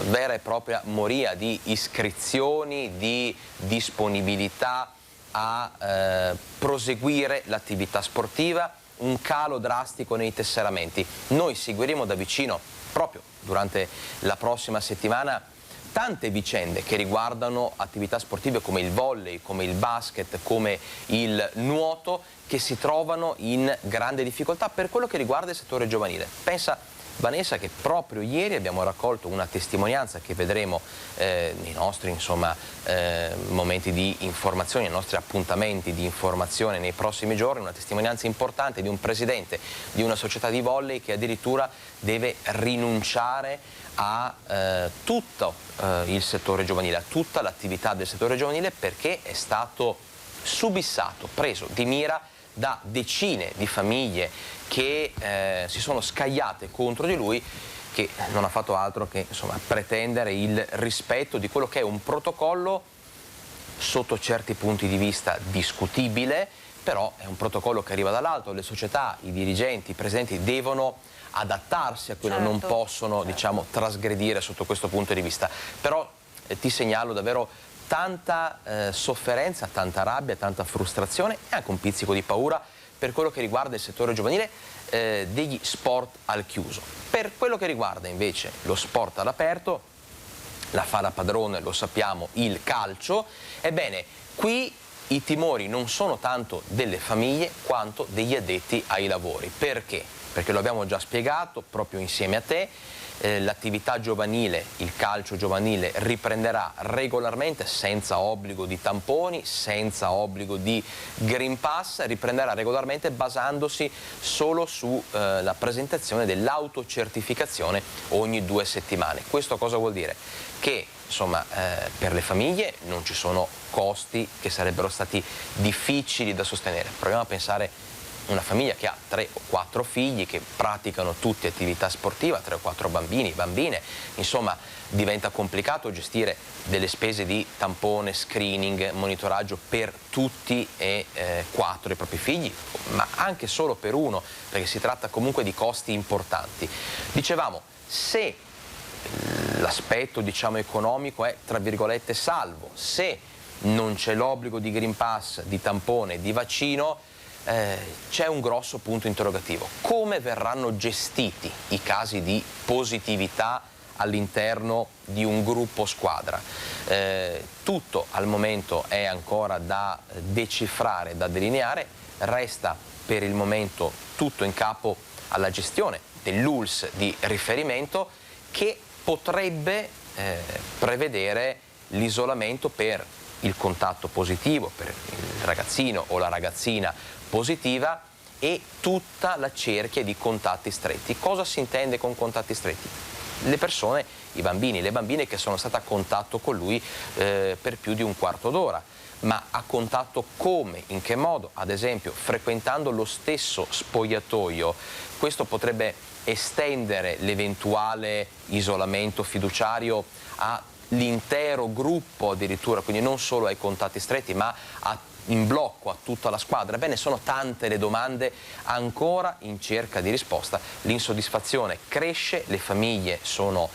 [SPEAKER 19] vera e propria moria di iscrizioni, di disponibilità a proseguire l'attività sportiva, un calo drastico nei tesseramenti. Noi seguiremo da vicino proprio durante la prossima settimana tante vicende che riguardano attività sportive come il volley, come il basket, come il nuoto, che si trovano in grande difficoltà per quello che riguarda il settore giovanile. Pensa, Vanessa, che proprio ieri abbiamo raccolto una testimonianza che vedremo nei nostri momenti di informazione, nei nostri appuntamenti di informazione nei prossimi giorni, una testimonianza importante di un presidente di una società di volley che addirittura deve rinunciare a tutto il settore giovanile, a tutta l'attività del settore giovanile, perché è stato subissato, preso di mira da decine di famiglie che si sono scagliate contro di lui, che non ha fatto altro che pretendere il rispetto di quello che è un protocollo sotto certi punti di vista discutibile, però è un protocollo che arriva dall'alto. Le società, i dirigenti, i presidenti devono adattarsi a quello, non possono trasgredire sotto questo punto di vista. Però ti segnalo davvero tanta sofferenza, tanta rabbia, tanta frustrazione e anche un pizzico di paura per quello che riguarda il settore giovanile degli sport al chiuso. Per quello che riguarda invece lo sport all'aperto, la fa da padrone, lo sappiamo, il calcio, ebbene qui i timori non sono tanto delle famiglie quanto degli addetti ai lavori. Perché? Perché lo abbiamo già spiegato proprio insieme a te. L'attività giovanile, il calcio giovanile riprenderà regolarmente senza obbligo di tamponi, senza obbligo di Green Pass, riprenderà regolarmente basandosi solo sulla presentazione dell'autocertificazione ogni 2 settimane. Questo cosa vuol dire? Che per le famiglie non ci sono costi che sarebbero stati difficili da sostenere. Proviamo a pensare una famiglia che ha 3 o 4 figli che praticano tutte attività sportiva, 3 o 4 bambini, bambine, insomma diventa complicato gestire delle spese di tampone, screening, monitoraggio per tutti e 4 i propri figli, ma anche solo per uno, perché si tratta comunque di costi importanti. Dicevamo, se l'aspetto economico è tra virgolette salvo, se non c'è l'obbligo di Green Pass, di tampone, di vaccino, c'è un grosso punto interrogativo. Come verranno gestiti i casi di positività all'interno di un gruppo squadra? Tutto al momento è ancora da decifrare, da delineare, resta per il momento tutto in capo alla gestione dell'ULSS di riferimento, che potrebbe prevedere l'isolamento per il contatto positivo, per il ragazzino o la ragazzina positiva e tutta la cerchia di contatti stretti. Cosa si intende con contatti stretti? Le persone i bambini e le bambine che sono state a contatto con lui per più di un quarto d'ora. Ma a contatto come, in che modo? Ad esempio frequentando lo stesso spogliatoio. Questo potrebbe estendere l'eventuale isolamento fiduciario all'intero gruppo addirittura, quindi non solo ai contatti stretti ma in blocco a tutta la squadra. Ebbene, sono tante le domande ancora in cerca di risposta, l'insoddisfazione cresce, le famiglie sono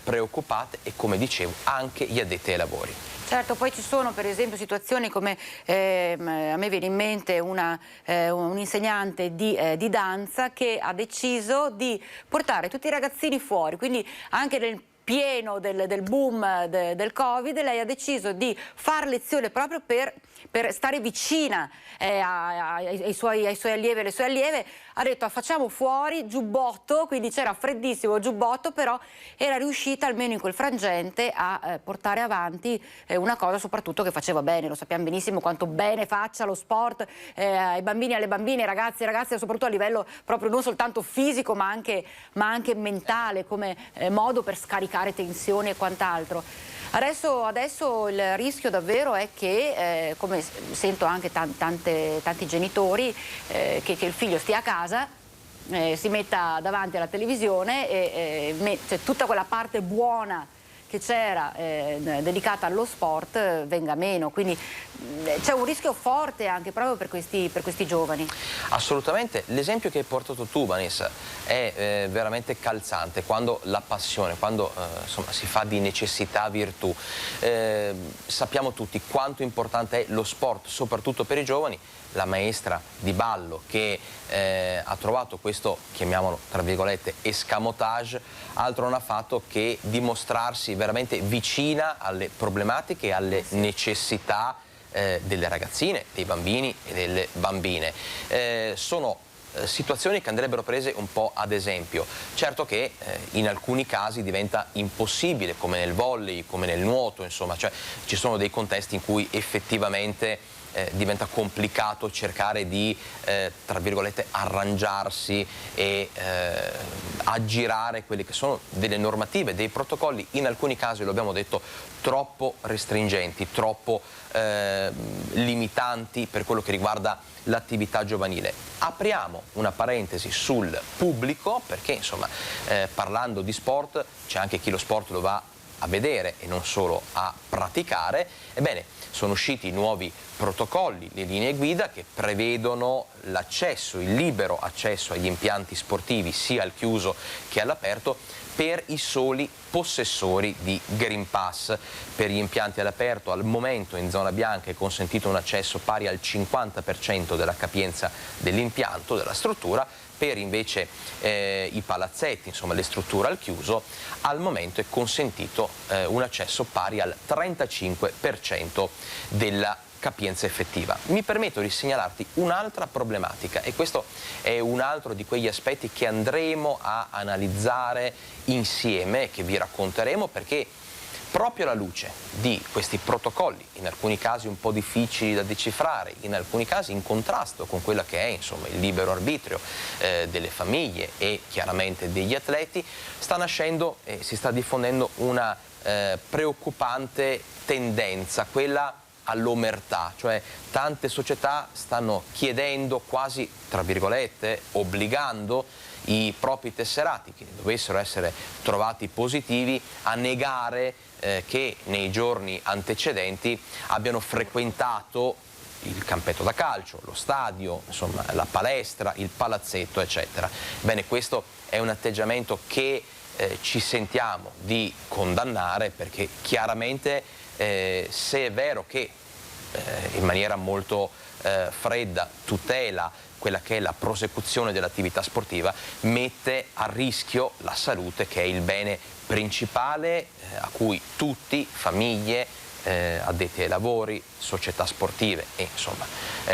[SPEAKER 19] preoccupate e, come dicevo, anche gli addetti ai lavori.
[SPEAKER 1] Certo, poi ci sono per esempio situazioni come a me viene in mente un insegnante di danza che ha deciso di portare tutti i ragazzini fuori, quindi anche nel pieno del boom del Covid lei ha deciso di fare lezione proprio per stare vicina ai suoi allievi e alle sue allieve. Ha detto facciamo fuori, giubbotto, quindi c'era freddissimo, giubbotto, però era riuscita almeno in quel frangente a portare avanti una cosa soprattutto che faceva bene. Lo sappiamo benissimo quanto bene faccia lo sport ai bambini, alle bambine, ai ragazzi e ragazze, soprattutto a livello proprio non soltanto fisico ma anche mentale, come modo per scaricare tensioni e quant'altro. Adesso il rischio davvero è che, come sento anche tanti genitori, che il figlio stia a casa, si metta davanti alla televisione e cioè, tutta quella parte buona che c'era dedicata allo sport venga meno, quindi c'è un rischio forte anche proprio per questi giovani.
[SPEAKER 19] Assolutamente, l'esempio che hai portato tu, Vanessa, è veramente calzante, quando la passione, quando insomma, si fa di necessità virtù. Sappiamo tutti quanto importante è lo sport, soprattutto per i giovani. La maestra di ballo che ha trovato questo, chiamiamolo tra virgolette, escamotage, altro non ha fatto che dimostrarsi veramente vicina alle problematiche e alle necessità delle ragazzine, dei bambini e delle bambine. Sono situazioni che andrebbero prese un po' ad esempio. Certo che in alcuni casi diventa impossibile, come nel volley, come nel nuoto, insomma, cioè ci sono dei contesti in cui effettivamente diventa complicato cercare di, tra virgolette, arrangiarsi e aggirare quelle che sono delle normative, dei protocolli, in alcuni casi, lo abbiamo detto, troppo restringenti, troppo limitanti per quello che riguarda l'attività giovanile. Apriamo una parentesi sul pubblico, perché insomma parlando di sport c'è anche chi lo sport lo va a vedere e non solo a praticare. Ebbene, sono usciti nuovi protocolli, le linee guida che prevedono l'accesso, il libero accesso agli impianti sportivi sia al chiuso che all'aperto per i soli possessori di Green Pass. Per gli impianti all'aperto al momento in zona bianca è consentito un accesso pari al 50% della capienza dell'impianto, della struttura. Per invece i palazzetti, insomma le strutture al chiuso, al momento è consentito un accesso pari al 35% della capienza effettiva. Mi permetto di segnalarti un'altra problematica e questo è un altro di quegli aspetti che andremo a analizzare insieme e che vi racconteremo, perché proprio alla luce di questi protocolli, in alcuni casi un po' difficili da decifrare, in alcuni casi in contrasto con quella che è insomma il libero arbitrio delle famiglie e chiaramente degli atleti, sta nascendo e si sta diffondendo una preoccupante tendenza, quella all'omertà, cioè tante società stanno chiedendo, quasi tra virgolette obbligando i propri tesserati che dovessero essere trovati positivi a negare che nei giorni antecedenti abbiano frequentato il campetto da calcio, lo stadio, insomma la palestra, il palazzetto, eccetera. Bene, questo è un atteggiamento che ci sentiamo di condannare, perché chiaramente se è vero che in maniera molto fredda tutela quella che è la prosecuzione dell'attività sportiva, mette a rischio la salute, che è il bene principale a cui tutti, famiglie, addetti ai lavori, società sportive e insomma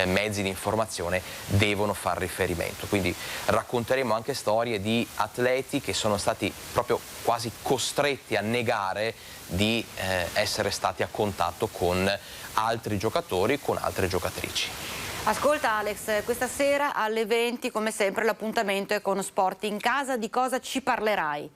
[SPEAKER 19] mezzi di informazione devono far riferimento. Quindi racconteremo anche storie di atleti che sono stati proprio quasi costretti a negare di essere stati a contatto con altri giocatori, con altre giocatrici.
[SPEAKER 1] Ascolta Alex, questa sera alle 20 come sempre l'appuntamento è con Sport in Casa. Di cosa ci parlerai?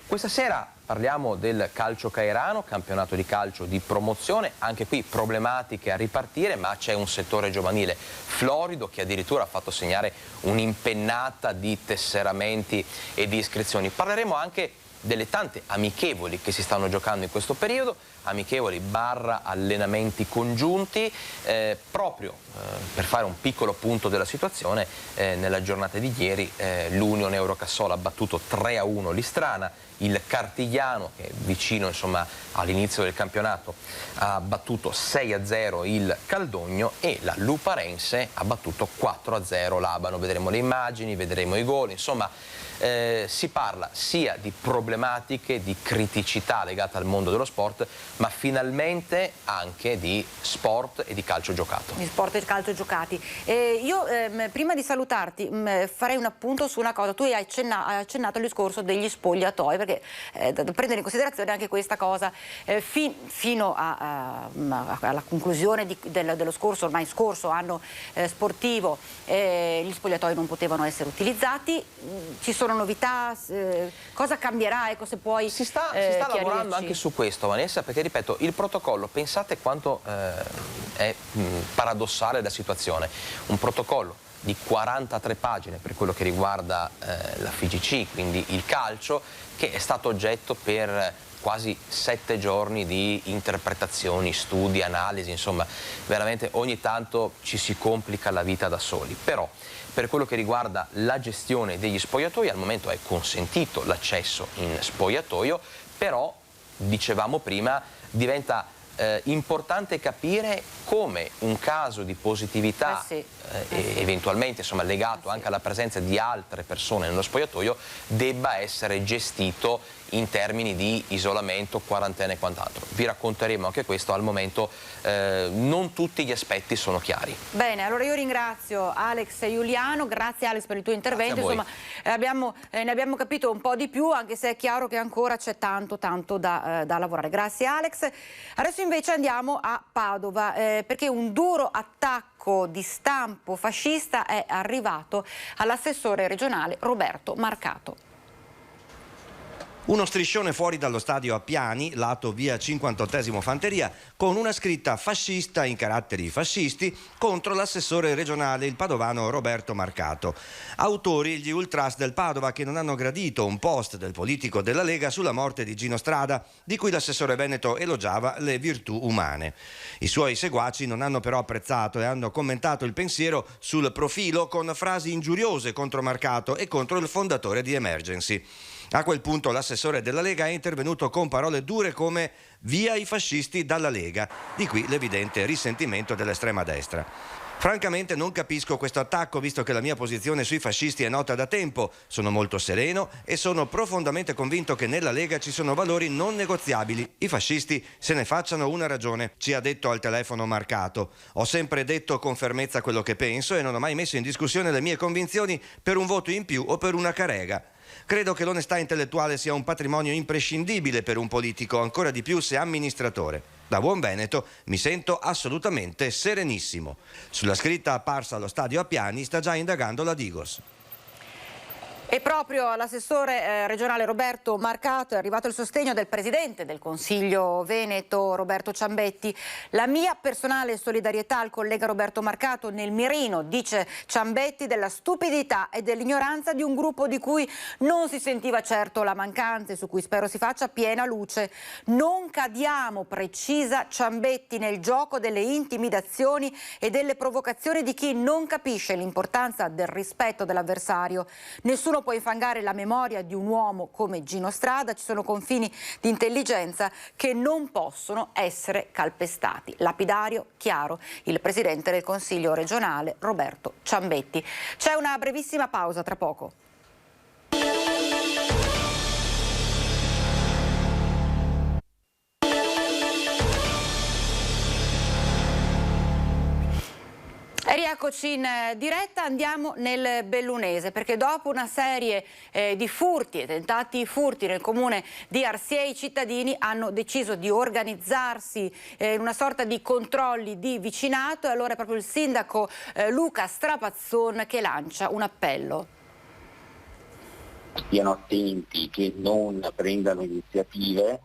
[SPEAKER 19] Questa sera parliamo del calcio cairano, campionato di calcio di promozione, anche qui problematiche a ripartire, ma c'è un settore giovanile florido che addirittura ha fatto segnare un'impennata di tesseramenti e di iscrizioni. Parleremo anche delle tante amichevoli che si stanno giocando in questo periodo, amichevoli / allenamenti congiunti, proprio per fare un piccolo punto della situazione. Nella giornata di ieri l'Unione Eurocassola ha battuto 3-1 l'Istrana, il Cartigliano, che è vicino insomma all'inizio del campionato, ha battuto 6-0 il Caldogno e la Luparense ha battuto 4-0 l'Abano. Vedremo le immagini, vedremo i gol, insomma si parla sia di problematiche, di criticità legate al mondo dello sport, ma finalmente anche di sport e di calcio giocato.
[SPEAKER 1] Di sport e calcio giocati. Io prima di salutarti farei un appunto su una cosa. Tu hai accennato al discorso degli spogliatoi, perché da prendere in considerazione anche questa cosa. Fino alla conclusione dello scorso, ormai scorso anno sportivo, gli spogliatoi non potevano essere utilizzati. Ci sono novità? Cosa cambierà? Ecco, se puoi
[SPEAKER 19] si sta lavorando anche su questo, Vanessa, perché ripeto, il protocollo, pensate quanto è paradossale la situazione. Un protocollo di 43 pagine per quello che riguarda la FIGC, quindi il calcio, che è stato oggetto per quasi 7 giorni di interpretazioni, studi, analisi, insomma veramente ogni tanto ci si complica la vita da soli. Però per quello che riguarda la gestione degli spogliatoi, al momento è consentito l'accesso in spogliatoio, però dicevamo prima diventa importante capire come un caso di positività eventualmente insomma legato anche alla presenza di altre persone nello spogliatoio debba essere gestito in termini di isolamento, quarantena e quant'altro. Vi racconteremo anche questo, al momento non tutti gli aspetti sono chiari.
[SPEAKER 1] Bene, allora io ringrazio Alex e Giuliano, grazie Alex per il tuo intervento, insomma ne abbiamo capito un po' di più, anche se è chiaro che ancora c'è tanto da lavorare. Grazie Alex. Adesso invece andiamo a Padova, perché un duro attacco di stampo fascista è arrivato all'assessore regionale Roberto Marcato.
[SPEAKER 5] Uno striscione fuori dallo stadio Appiani, lato via 58esimo Fanteria, con una scritta fascista in caratteri fascisti contro l'assessore regionale, il padovano Roberto Marcato. Autori gli ultras del Padova, che non hanno gradito un post del politico della Lega sulla morte di Gino Strada, di cui l'assessore veneto elogiava le virtù umane. I suoi seguaci non hanno però apprezzato e hanno commentato il pensiero sul profilo con frasi ingiuriose contro Marcato e contro il fondatore di Emergency. A quel punto l'assessore della Lega è intervenuto con parole dure come "via i fascisti dalla Lega", di qui l'evidente risentimento dell'estrema destra. Francamente non capisco questo attacco, visto che la mia posizione sui fascisti è nota da tempo. Sono molto sereno e sono profondamente convinto che nella Lega ci sono valori non negoziabili. I fascisti se ne facciano una ragione, ci ha detto al telefono Marcato. Ho sempre detto con fermezza quello che penso e non ho mai messo in discussione le mie convinzioni per un voto in più o per una carega. Credo che l'onestà intellettuale sia un patrimonio imprescindibile per un politico, ancora di più se amministratore. Da buon veneto mi sento assolutamente serenissimo. Sulla scritta apparsa allo stadio Appiani sta già indagando la Digos.
[SPEAKER 1] E proprio all'assessore regionale Roberto Marcato è arrivato il sostegno del presidente del Consiglio Veneto Roberto Ciambetti. La mia personale solidarietà al collega Roberto Marcato, nel mirino, dice Ciambetti, della stupidità e dell'ignoranza di un gruppo di cui non si sentiva certo la mancanza e su cui spero si faccia piena luce. Non cadiamo, precisa Ciambetti, nel gioco delle intimidazioni e delle provocazioni di chi non capisce l'importanza del rispetto dell'avversario. Nessuno può infangare la memoria di un uomo come Gino Strada, ci sono confini di intelligenza che non possono essere calpestati. Lapidario, chiaro, il presidente del Consiglio regionale Roberto Ciambetti. C'è una brevissima pausa, tra poco. E rieccoci in diretta, andiamo nel Bellunese, perché dopo una serie di furti e tentati furti nel comune di Arsiè, i cittadini hanno deciso di organizzarsi in una sorta di controlli di vicinato, e allora è proprio il sindaco Luca Strapazzon che lancia un appello.
[SPEAKER 20] stiano attenti, che non prendano iniziative,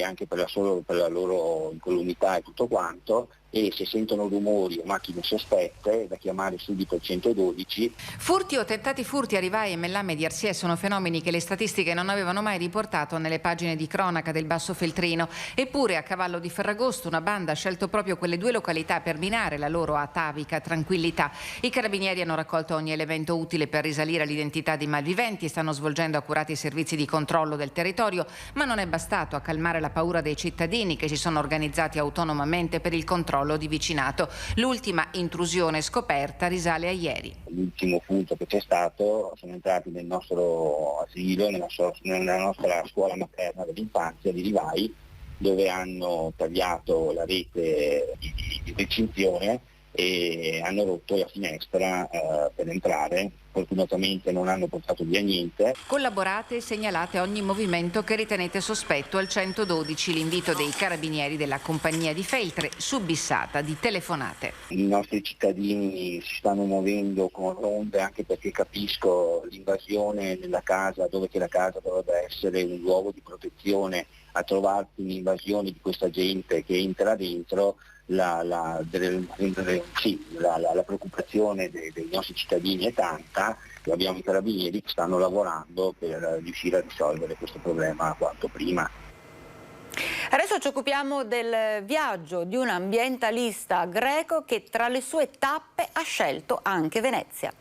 [SPEAKER 20] anche per la loro incolumità e tutto quanto, e se sentono rumori o macchine sospette da chiamare subito il 112.
[SPEAKER 21] Furti o tentati furti a Rivai e Mellame di Arsie sono fenomeni che le statistiche non avevano mai riportato nelle pagine di cronaca del Basso Feltrino. Eppure a cavallo di Ferragosto una banda ha scelto proprio quelle due località per minare la loro atavica tranquillità. I carabinieri hanno raccolto ogni elemento utile per risalire all'identità dei malviventi e stanno svolgendo accurati servizi di controllo del territorio, ma non è bastato a calmare la paura dei cittadini che si sono organizzati autonomamente per il controllo di vicinato. L'ultima intrusione scoperta risale a ieri.
[SPEAKER 20] L'ultimo furto che c'è stato, sono entrati nel nostro asilo, nella nostra scuola materna dell'infanzia di Rivai, dove hanno tagliato la rete di recinzione e hanno rotto la finestra per entrare. Fortunatamente non hanno portato via niente.
[SPEAKER 21] Collaborate e segnalate ogni movimento che ritenete sospetto al 112, l'invito dei carabinieri della compagnia di Feltre, subissata di telefonate.
[SPEAKER 20] I nostri cittadini si stanno muovendo con ronde, anche perché capisco l'invasione nella casa, dove che la casa dovrebbe essere un luogo di protezione, a trovarsi un'invasione di questa gente che entra dentro. La preoccupazione dei nostri cittadini è tanta, che abbiamo i carabinieri che stanno lavorando per riuscire a risolvere questo problema quanto prima.
[SPEAKER 1] Adesso ci occupiamo del viaggio di un ambientalista greco che tra le sue tappe ha scelto anche Venezia.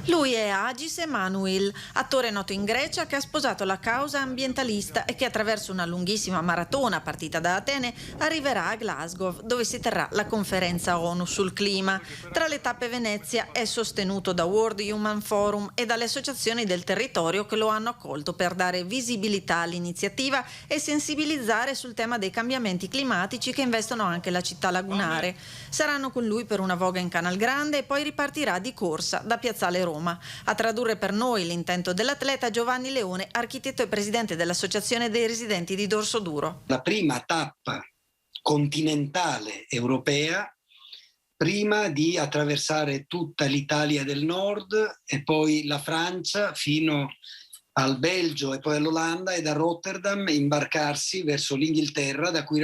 [SPEAKER 7] Lui è Hagis Emanuil, attore noto in Grecia che ha sposato la causa ambientalista e che attraverso una lunghissima maratona partita da Atene arriverà a Glasgow, dove si terrà la conferenza ONU sul clima. Tra le tappe Venezia è sostenuto da World Human Forum e dalle associazioni del territorio che lo hanno accolto per dare visibilità all'iniziativa e sensibilizzare sul tema dei cambiamenti climatici che investono anche la città lagunare. Saranno con lui per una voga in Canal Grande e poi ripartirà di corsa da Piazzale Roma. A tradurre per noi l'intento dell'atleta Giovanni Leone, architetto e presidente dell'Associazione dei residenti di Dorsoduro.
[SPEAKER 22] La prima tappa continentale europea, prima di attraversare tutta l'Italia del Nord e poi la Francia fino al Belgio e poi all'Olanda, e da Rotterdam imbarcarsi verso l'Inghilterra, da cui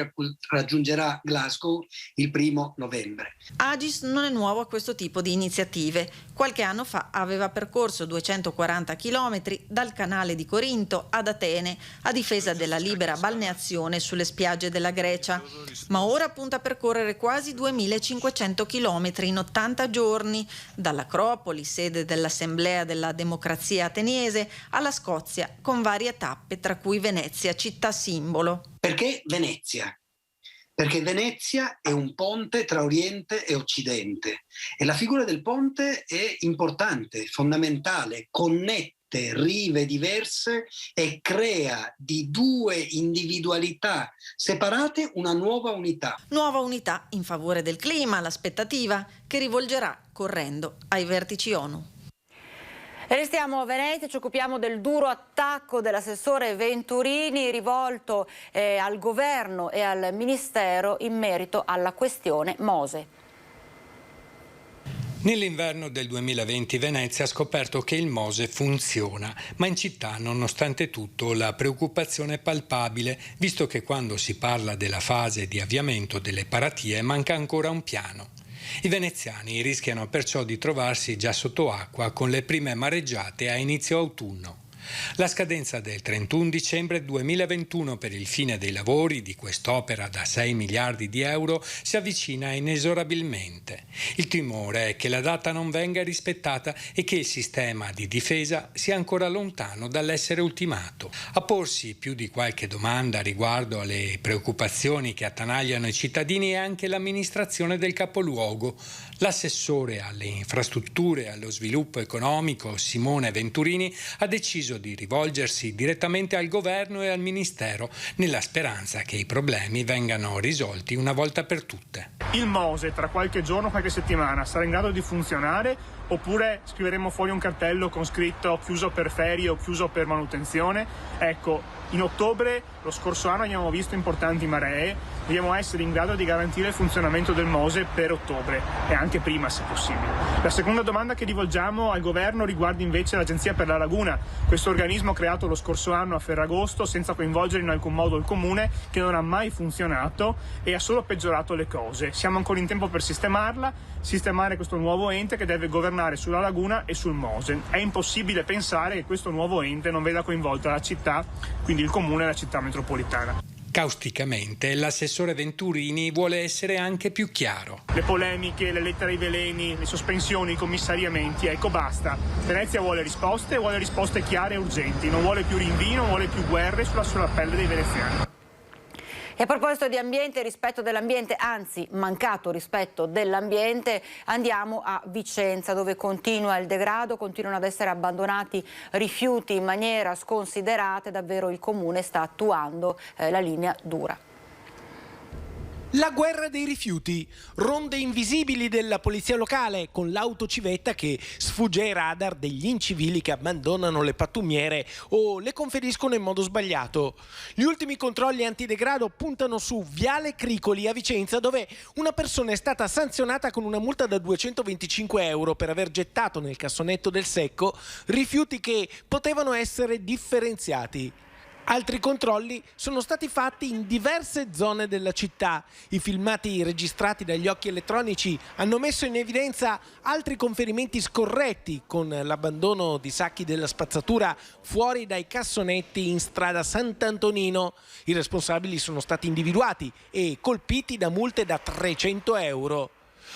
[SPEAKER 22] raggiungerà Glasgow il 1° novembre.
[SPEAKER 7] Hagis non è nuovo a questo tipo di iniziative. Qualche anno fa aveva percorso 240 chilometri dal canale di Corinto ad Atene a difesa della libera balneazione sulle spiagge della Grecia, ma ora punta a percorrere quasi 2500 chilometri in 80 giorni, dall'Acropoli, sede dell'Assemblea della Democrazia Ateniese, alla Scozia, con varie tappe, tra cui Venezia, città simbolo.
[SPEAKER 22] Perché Venezia? Perché Venezia è un ponte tra Oriente e Occidente e la figura del ponte è importante, fondamentale, connette rive diverse e crea di due individualità separate una nuova unità.
[SPEAKER 7] Nuova unità in favore del clima, l'aspettativa che rivolgerà correndo ai vertici ONU.
[SPEAKER 1] Restiamo a Venezia, ci occupiamo del duro attacco dell'assessore Venturini rivolto al governo e al ministero in merito alla questione Mose.
[SPEAKER 23] Nell'inverno del 2020 Venezia ha scoperto che il Mose funziona, ma in città, nonostante tutto, la preoccupazione è palpabile, visto che quando si parla della fase di avviamento delle paratie manca ancora un piano. I veneziani rischiano perciò di trovarsi già sotto acqua con le prime mareggiate a inizio autunno. La scadenza del 31 dicembre 2021 per il fine dei lavori di quest'opera da 6 miliardi di euro si avvicina inesorabilmente. Il timore è che la data non venga rispettata e che il sistema di difesa sia ancora lontano dall'essere ultimato. A porsi più di qualche domanda riguardo alle preoccupazioni che attanagliano i cittadini è anche l'amministrazione del capoluogo. L'assessore alle infrastrutture e allo sviluppo economico Simone Venturini ha deciso di rivolgersi direttamente al governo e al ministero nella speranza che i problemi vengano risolti una volta per tutte.
[SPEAKER 24] Il Mose tra qualche giorno, qualche settimana sarà in grado di funzionare oppure scriveremo fuori un cartello con scritto chiuso per ferie o chiuso per manutenzione? Ecco, In ottobre lo scorso anno abbiamo visto importanti maree, dobbiamo essere in grado di garantire il funzionamento del Mose per ottobre e anche prima se possibile. La seconda domanda che rivolgiamo al governo riguarda invece l'Agenzia per la Laguna, questo organismo creato lo scorso anno a Ferragosto senza coinvolgere in alcun modo il comune, che non ha mai funzionato e ha solo peggiorato le cose. Siamo ancora in tempo per sistemare questo nuovo ente che deve governare sulla laguna e sul Mose. È impossibile pensare che questo nuovo ente non veda coinvolta la città, quindi il comune e la città metropolitana.
[SPEAKER 23] Causticamente, l'assessore Venturini vuole essere anche più chiaro.
[SPEAKER 24] Le polemiche, le lettere ai veleni, le sospensioni, i commissariamenti, ecco basta. Venezia vuole risposte chiare e urgenti, non vuole più rinvii, non vuole più guerre sulla pelle dei veneziani.
[SPEAKER 1] E a proposito di ambiente e rispetto dell'ambiente, anzi mancato rispetto dell'ambiente, andiamo a Vicenza dove continua il degrado, continuano ad essere abbandonati rifiuti in maniera sconsiderata e davvero il comune sta attuando la linea dura.
[SPEAKER 12] La guerra dei rifiuti, ronde invisibili della polizia locale con l'autocivetta che sfugge ai radar degli incivili che abbandonano le pattumiere o le conferiscono in modo sbagliato. Gli ultimi controlli antidegrado puntano su Viale Cricoli a Vicenza, dove una persona è stata sanzionata con una multa da 225 euro per aver gettato nel cassonetto del secco rifiuti che potevano essere differenziati. Altri controlli sono stati fatti in diverse zone della città. I filmati registrati dagli occhi elettronici hanno messo in evidenza altri conferimenti scorretti, con l'abbandono di sacchi della spazzatura fuori dai cassonetti in strada Sant'Antonino. I responsabili sono stati individuati e colpiti da multe da 300 euro.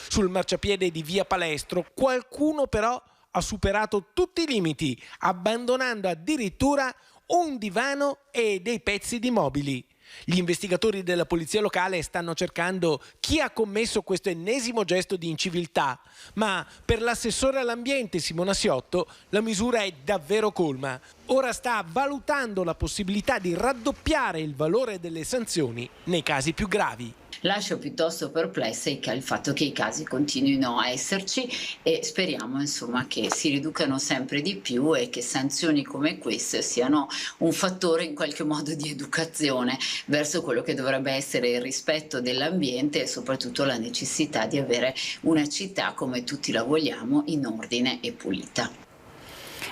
[SPEAKER 12] Sul marciapiede di Via Palestro qualcuno però ha superato tutti i limiti, abbandonando addirittura un divano e dei pezzi di mobili. Gli investigatori della polizia locale stanno cercando chi ha commesso questo ennesimo gesto di inciviltà, ma per l'assessore all'ambiente Simona Siotto la misura è davvero colma. Ora sta valutando la possibilità di raddoppiare il valore delle sanzioni nei casi più gravi.
[SPEAKER 3] Lascio piuttosto perplessa il fatto che i casi continuino a esserci e speriamo insomma che si riducano sempre di più e che sanzioni come queste siano un fattore in qualche modo di educazione verso quello che dovrebbe essere il rispetto dell'ambiente e soprattutto la necessità di avere una città come tutti la vogliamo, in ordine e pulita.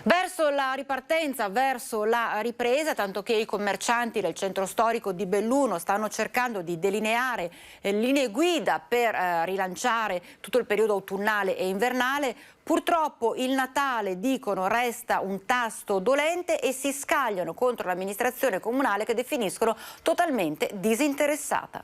[SPEAKER 1] Verso la ripartenza, verso la ripresa, tanto che i commercianti del centro storico di Belluno stanno cercando di delineare linee guida per rilanciare tutto il periodo autunnale e invernale. Purtroppo il Natale, dicono, resta un tasto dolente e si scagliano contro l'amministrazione comunale che definiscono totalmente disinteressata.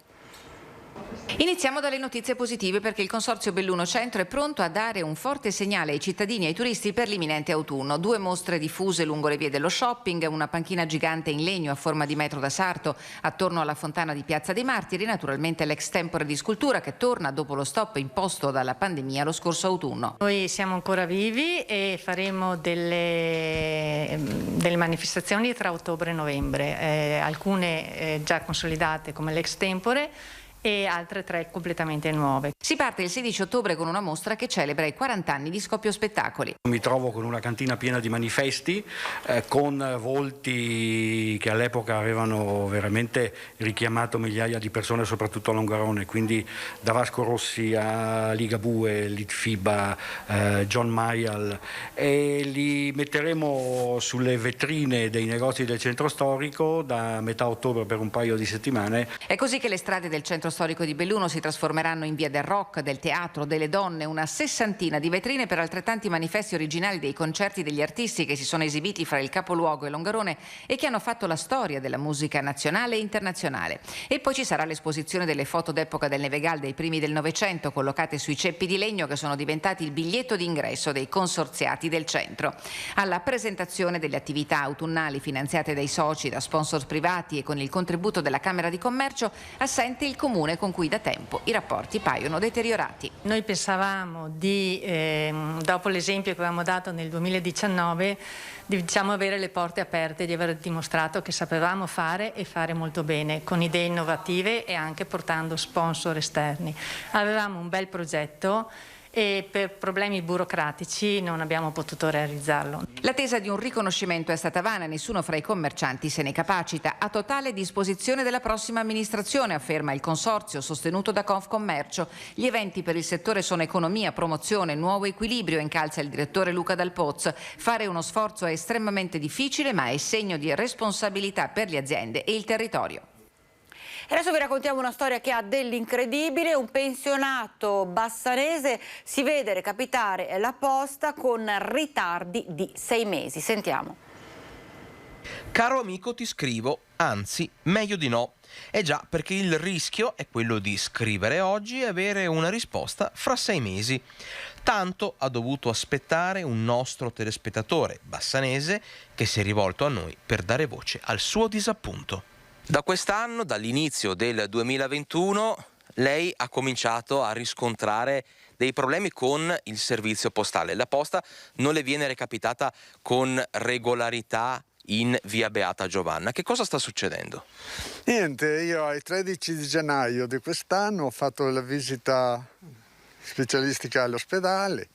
[SPEAKER 21] Iniziamo dalle notizie positive perché il Consorzio Belluno Centro è pronto a dare un forte segnale ai cittadini e ai turisti per l'imminente autunno. 2 mostre diffuse lungo le vie dello shopping, una panchina gigante in legno a forma di metro da sarto attorno alla fontana di Piazza dei Martiri, naturalmente l'ex-tempore di scultura che torna dopo lo stop imposto dalla pandemia lo scorso autunno.
[SPEAKER 4] Noi siamo ancora vivi e faremo delle manifestazioni tra ottobre e novembre, alcune già consolidate come l'ex-tempore e altre 3 completamente nuove.
[SPEAKER 21] Si parte il 16 ottobre con una mostra che celebra i 40 anni di Scoppio Spettacoli.
[SPEAKER 6] Mi trovo con una cantina piena di manifesti, con volti che all'epoca avevano veramente richiamato migliaia di persone, soprattutto a Longarone, quindi da Vasco Rossi a Ligabue, Litfiba, John Mayall, e li metteremo sulle vetrine dei negozi del centro storico da metà ottobre per un paio di settimane.
[SPEAKER 21] È così che le strade del centro storico di Belluno si trasformeranno in via del rock, del teatro, delle donne, una 60ina di vetrine per altrettanti manifesti originali dei concerti degli artisti che si sono esibiti fra il capoluogo e Longarone e che hanno fatto la storia della musica nazionale e internazionale. E poi ci sarà l'esposizione delle foto d'epoca del Nevegal dei primi del Novecento collocate sui ceppi di legno che sono diventati il biglietto d'ingresso dei consorziati del centro. Alla presentazione delle attività autunnali finanziate dai soci, da sponsor privati e con il contributo della Camera di Commercio, assente il Comune con cui da tempo i rapporti paiono deteriorati.
[SPEAKER 4] Noi pensavamo di, dopo l'esempio che avevamo dato nel 2019, di avere le porte aperte, di aver dimostrato che sapevamo fare e fare molto bene, con idee innovative e anche portando sponsor esterni. Avevamo un bel progetto e per problemi burocratici non abbiamo potuto realizzarlo.
[SPEAKER 21] L'attesa di un riconoscimento è stata vana, nessuno fra i commercianti se ne capacita. A totale disposizione della prossima amministrazione, afferma il consorzio sostenuto da Confcommercio. Gli eventi per il settore sono economia, promozione, nuovo equilibrio, incalza il direttore Luca Dal Poz. Fare uno sforzo è estremamente difficile, ma è segno di responsabilità per le aziende e il territorio.
[SPEAKER 1] E adesso vi raccontiamo una storia che ha dell'incredibile. Un pensionato bassanese si vede recapitare la posta con ritardi di 6 mesi. Sentiamo.
[SPEAKER 2] Caro amico, ti scrivo, anzi, meglio di no. Già, perché il rischio è quello di scrivere oggi e avere una risposta fra 6 mesi. Tanto ha dovuto aspettare un nostro telespettatore bassanese che si è rivolto a noi per dare voce al suo disappunto. Da quest'anno, dall'inizio del 2021, lei ha cominciato a riscontrare dei problemi con il servizio postale. La posta non le viene recapitata con regolarità in via Beata Giovanna. Che cosa sta succedendo?
[SPEAKER 8] Niente, io al 13 di gennaio di quest'anno ho fatto la visita specialistica all'ospedale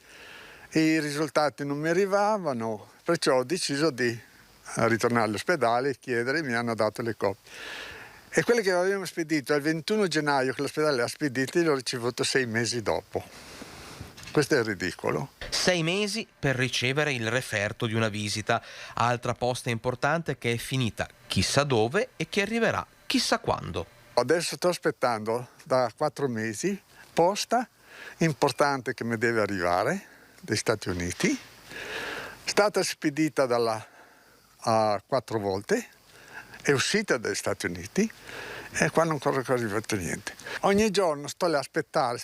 [SPEAKER 8] e i risultati non mi arrivavano, perciò ho deciso di ritornare all'ospedale e chiedere, mi hanno dato le copie. E quelle che avevamo spedito il 21 gennaio, che l'ospedale ha spedito, l'ho ricevuto 6 mesi dopo. Questo è ridicolo.
[SPEAKER 2] 6 mesi per ricevere il referto di una visita. Altra posta importante che è finita chissà dove e che arriverà chissà quando.
[SPEAKER 8] Adesso sto aspettando da 4 mesi posta importante che mi deve arrivare dagli Stati Uniti. È stata spedita a 4 volte, è uscita dagli Stati Uniti e qua non è arrivato niente. Ogni giorno sto lì a aspettare,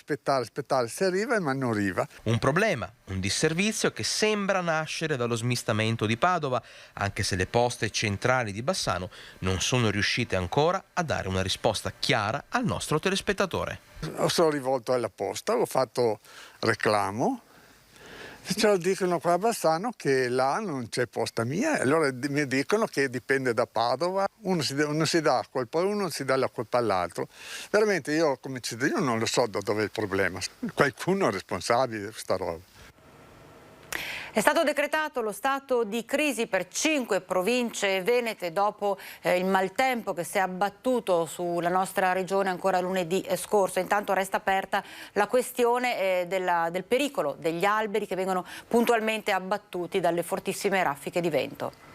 [SPEAKER 8] se arriva ma non arriva.
[SPEAKER 2] Un problema, un disservizio che sembra nascere dallo smistamento di Padova, anche se le poste centrali di Bassano non sono riuscite ancora a dare una risposta chiara al nostro telespettatore.
[SPEAKER 8] Sono rivolto alla posta, ho fatto reclamo. Ce lo dicono qua a Bassano che là non c'è posta mia, allora mi dicono che dipende da Padova, uno si dà colpa a uno, non si dà la colpa all'altro. Veramente io come cittadino non lo so da dove è il problema, qualcuno è responsabile di questa roba.
[SPEAKER 1] È stato decretato lo stato di crisi per 5 province venete dopo il maltempo che si è abbattuto sulla nostra regione ancora lunedì scorso. Intanto resta aperta la questione del pericolo degli alberi che vengono puntualmente abbattuti dalle fortissime raffiche di vento.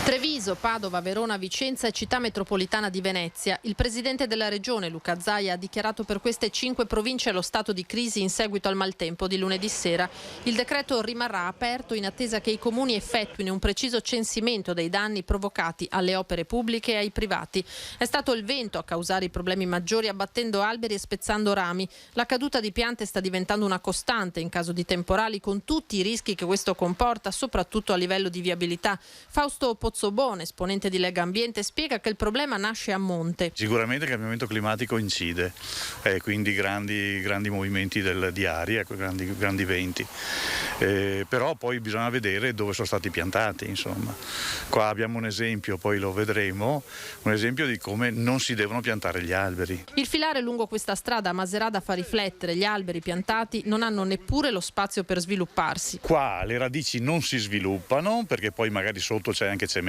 [SPEAKER 10] Treviso, Padova, Verona, Vicenza e città metropolitana di Venezia. Il presidente della regione, Luca Zaia, ha dichiarato per queste 5 province lo stato di crisi in seguito al maltempo di lunedì sera. Il decreto rimarrà aperto in attesa che i comuni effettuino un preciso censimento dei danni provocati alle opere pubbliche e ai privati. È stato il vento a causare i problemi maggiori, abbattendo alberi e spezzando rami. La caduta di piante sta diventando una costante in caso di temporali, con tutti i rischi che questo comporta, soprattutto a livello di viabilità. Fausto Pozzobone, esponente di Lega Ambiente, spiega che il problema nasce a monte.
[SPEAKER 11] Sicuramente il cambiamento climatico incide, quindi grandi movimenti di aria, grandi venti. Però poi bisogna vedere dove sono stati piantati, insomma. Qua abbiamo un esempio, poi lo vedremo, un esempio di come non si devono piantare gli alberi.
[SPEAKER 10] Il filare lungo questa strada a Macerata fa riflettere, gli alberi piantati non hanno neppure lo spazio per svilupparsi.
[SPEAKER 11] Qua le radici non si sviluppano perché poi magari sotto c'è anche cemento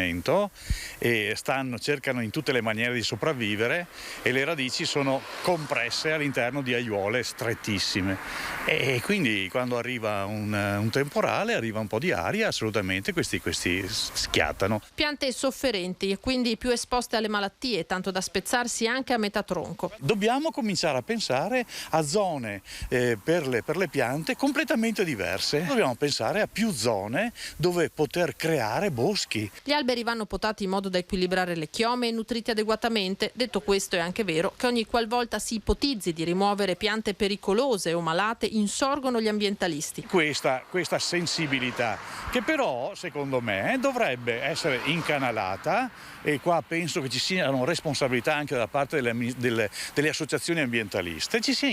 [SPEAKER 11] e cercano in tutte le maniere di sopravvivere e le radici sono compresse all'interno di aiuole strettissime e quindi quando arriva un temporale, arriva un po' di aria, assolutamente questi schiattano.
[SPEAKER 10] Piante sofferenti e quindi più esposte alle malattie, tanto da spezzarsi anche a metà tronco.
[SPEAKER 11] Dobbiamo cominciare a pensare a zone per le piante completamente diverse. Dobbiamo pensare a più zone dove poter creare boschi.
[SPEAKER 10] Gli alberi vanno potati in modo da equilibrare le chiome e nutriti adeguatamente. Detto questo, è anche vero che ogni qualvolta si ipotizzi di rimuovere piante pericolose o malate, insorgono gli ambientalisti.
[SPEAKER 11] Questa sensibilità che però, secondo me, dovrebbe essere incanalata e qua penso che ci siano responsabilità anche da parte delle associazioni ambientaliste, sia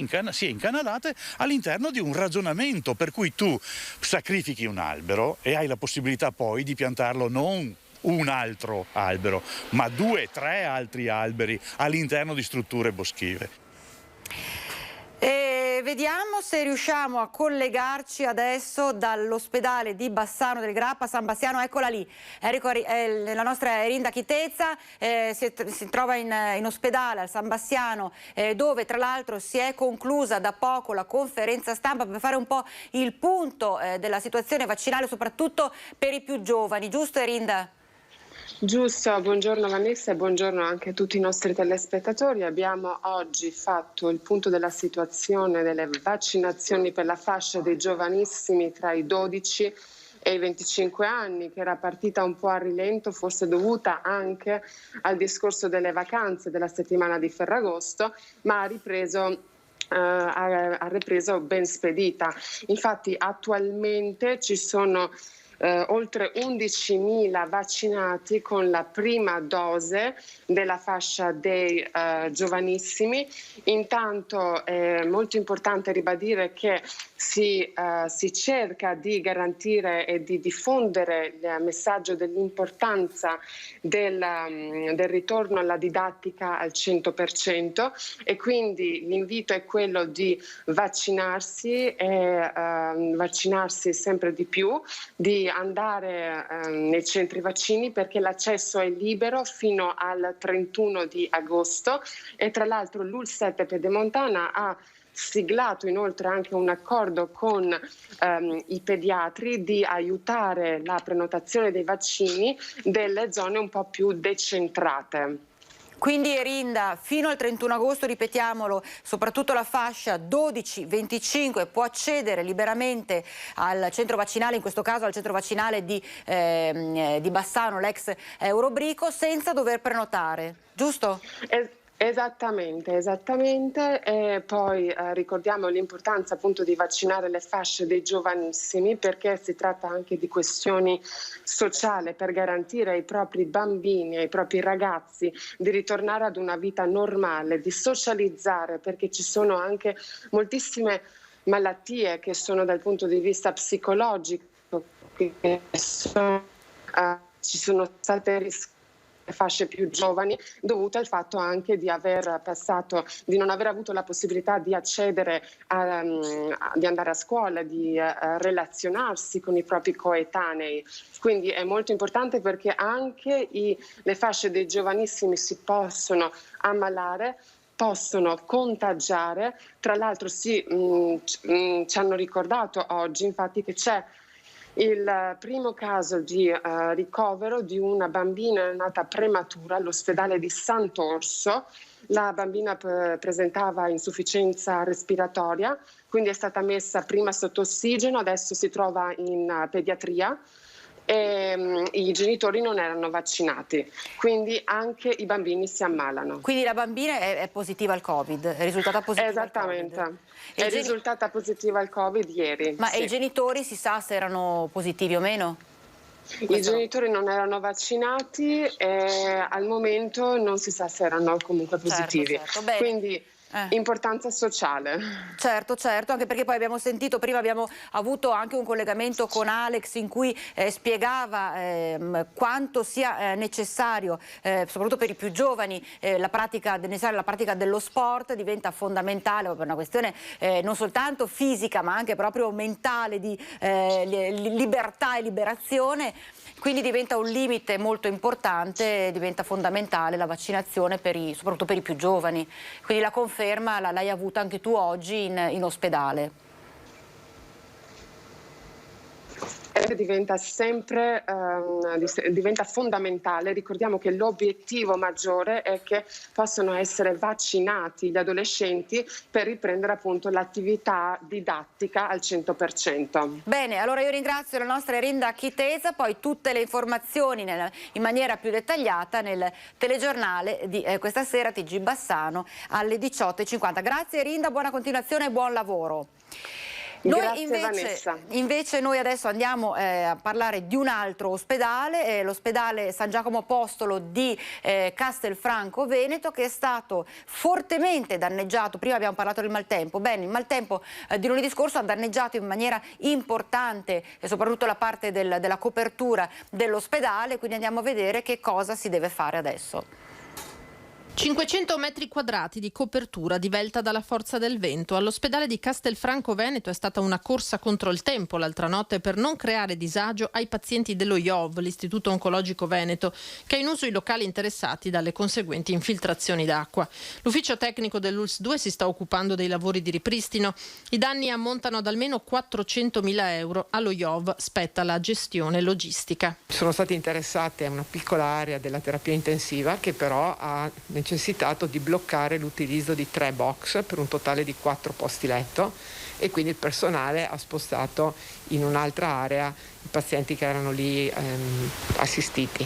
[SPEAKER 11] incanalate all'interno di un ragionamento per cui tu sacrifichi un albero e hai la possibilità poi di piantarlo non un altro albero, ma 2-3 altri alberi all'interno di strutture boschive.
[SPEAKER 1] vediamo se riusciamo a collegarci adesso dall'ospedale di Bassano del Grappa. San Bassiano, eccola lì. La nostra Erinda Chitezza si trova in ospedale al San Bassiano, dove tra l'altro si è conclusa da poco la conferenza stampa per fare un po' il punto della situazione vaccinale, soprattutto per i più giovani. Giusto, Erinda?
[SPEAKER 9] Giusto, buongiorno Vanessa e buongiorno anche a tutti i nostri telespettatori. Abbiamo oggi fatto il punto della situazione delle vaccinazioni per la fascia dei giovanissimi tra i 12 e i 25 anni, che era partita un po' a rilento, forse dovuta anche al discorso delle vacanze della settimana di Ferragosto, ma ha ripreso ben spedita. Infatti attualmente ci sono oltre 11.000 vaccinati con la prima dose della fascia dei giovanissimi. Intanto è molto importante ribadire che si cerca di garantire e di diffondere il messaggio dell'importanza del ritorno alla didattica al 100%, e quindi l'invito è quello di vaccinarsi e vaccinarsi sempre di più, di andare nei centri vaccini, perché l'accesso è libero fino al 31 di agosto e tra l'altro l'ULSET Pedemontana ha siglato inoltre anche un accordo con i pediatri di aiutare la prenotazione dei vaccini delle zone un po' più decentrate.
[SPEAKER 1] Quindi Erinda, fino al 31 agosto, ripetiamolo, soprattutto la fascia 12-25 può accedere liberamente al centro vaccinale, in questo caso al centro vaccinale di Bassano, l'ex Eurobrico, senza dover prenotare, giusto?
[SPEAKER 9] Esattamente. E poi ricordiamo l'importanza appunto di vaccinare le fasce dei giovanissimi, perché si tratta anche di questioni sociali per garantire ai propri bambini, ai propri ragazzi di ritornare ad una vita normale, di socializzare, perché ci sono anche moltissime malattie che sono dal punto di vista psicologico, ci sono state fasce più giovani dovute al fatto anche di non aver avuto la possibilità di accedere di andare a scuola, di relazionarsi con i propri coetanei. Quindi è molto importante, perché anche le fasce dei giovanissimi si possono ammalare, possono contagiare. Tra l'altro ci hanno ricordato oggi infatti che c'è il primo caso di ricovero di una bambina nata prematura all'ospedale di Sant'Orso. La bambina presentava insufficienza respiratoria, quindi è stata messa prima sotto ossigeno, adesso si trova in pediatria e i genitori non erano vaccinati, quindi anche i bambini si ammalano.
[SPEAKER 1] Quindi la bambina è positiva al Covid, è risultata positiva.
[SPEAKER 9] Esattamente,
[SPEAKER 1] al Covid.
[SPEAKER 9] è risultata positiva al Covid ieri.
[SPEAKER 1] Ma
[SPEAKER 9] sì.
[SPEAKER 1] I genitori si sa se erano positivi o meno?
[SPEAKER 9] I genitori non erano vaccinati e al momento non si sa se erano comunque positivi.
[SPEAKER 1] Certo. Bene.
[SPEAKER 9] Quindi importanza sociale.
[SPEAKER 1] Certo, anche perché poi abbiamo sentito, prima abbiamo avuto anche un collegamento con Alex in cui spiegava quanto sia necessario, soprattutto per i più giovani, la pratica dello sport diventa fondamentale per una questione non soltanto fisica ma anche proprio mentale, di libertà e liberazione. Quindi diventa un limite molto importante, diventa fondamentale la vaccinazione soprattutto per i più giovani. Quindi la conferma l'hai avuta anche tu oggi in ospedale.
[SPEAKER 9] Diventa fondamentale. Ricordiamo che l'obiettivo maggiore è che possano essere vaccinati gli adolescenti per riprendere appunto l'attività didattica al 100%.
[SPEAKER 1] Bene, allora io ringrazio la nostra Erinda Chitezza, poi tutte le informazioni in maniera più dettagliata nel telegiornale di questa sera, TG Bassano, alle 18:50. Grazie Erinda, buona continuazione e buon lavoro. Noi invece noi adesso andiamo a parlare di un altro ospedale, l'ospedale San Giacomo Apostolo di Castelfranco Veneto, che è stato fortemente danneggiato. Prima abbiamo parlato del maltempo. Bene, il maltempo di lunedì scorso ha danneggiato in maniera importante soprattutto la parte della copertura dell'ospedale, quindi andiamo a vedere che cosa si deve fare adesso.
[SPEAKER 10] 500 metri quadrati di copertura divelta dalla forza del vento. All'ospedale di Castelfranco Veneto è stata una corsa contro il tempo l'altra notte per non creare disagio ai pazienti dello IOV, l'Istituto Oncologico Veneto, che ha in uso i locali interessati dalle conseguenti infiltrazioni d'acqua. L'ufficio tecnico dell'ULSS 2 si sta occupando dei lavori di ripristino. I danni ammontano ad almeno 400.000 euro. Allo IOV spetta la gestione logistica.
[SPEAKER 13] Sono state interessate a una piccola area della terapia intensiva che però ha necessitato di bloccare l'utilizzo di 3 box per un totale di 4 posti letto, e quindi il personale ha spostato in un'altra area i pazienti che erano lì assistiti.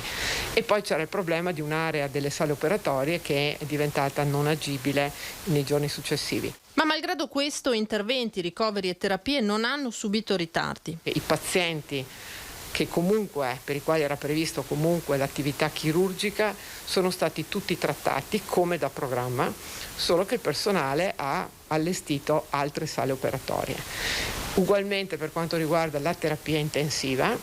[SPEAKER 13] E poi c'era il problema di un'area delle sale operatorie che è diventata non agibile nei giorni successivi.
[SPEAKER 10] Ma malgrado questo, interventi, ricoveri e terapie non hanno subito ritardi.
[SPEAKER 13] I pazienti che comunque, per i quali era previsto comunque l'attività chirurgica, sono stati tutti trattati come da programma, solo che il personale ha allestito altre sale operatorie. Ugualmente per quanto riguarda la terapia intensiva,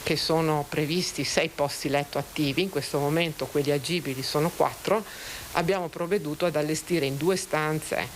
[SPEAKER 13] che sono previsti 6 posti letto attivi, in questo momento quelli agibili sono 4, abbiamo provveduto ad allestire in 2 stanze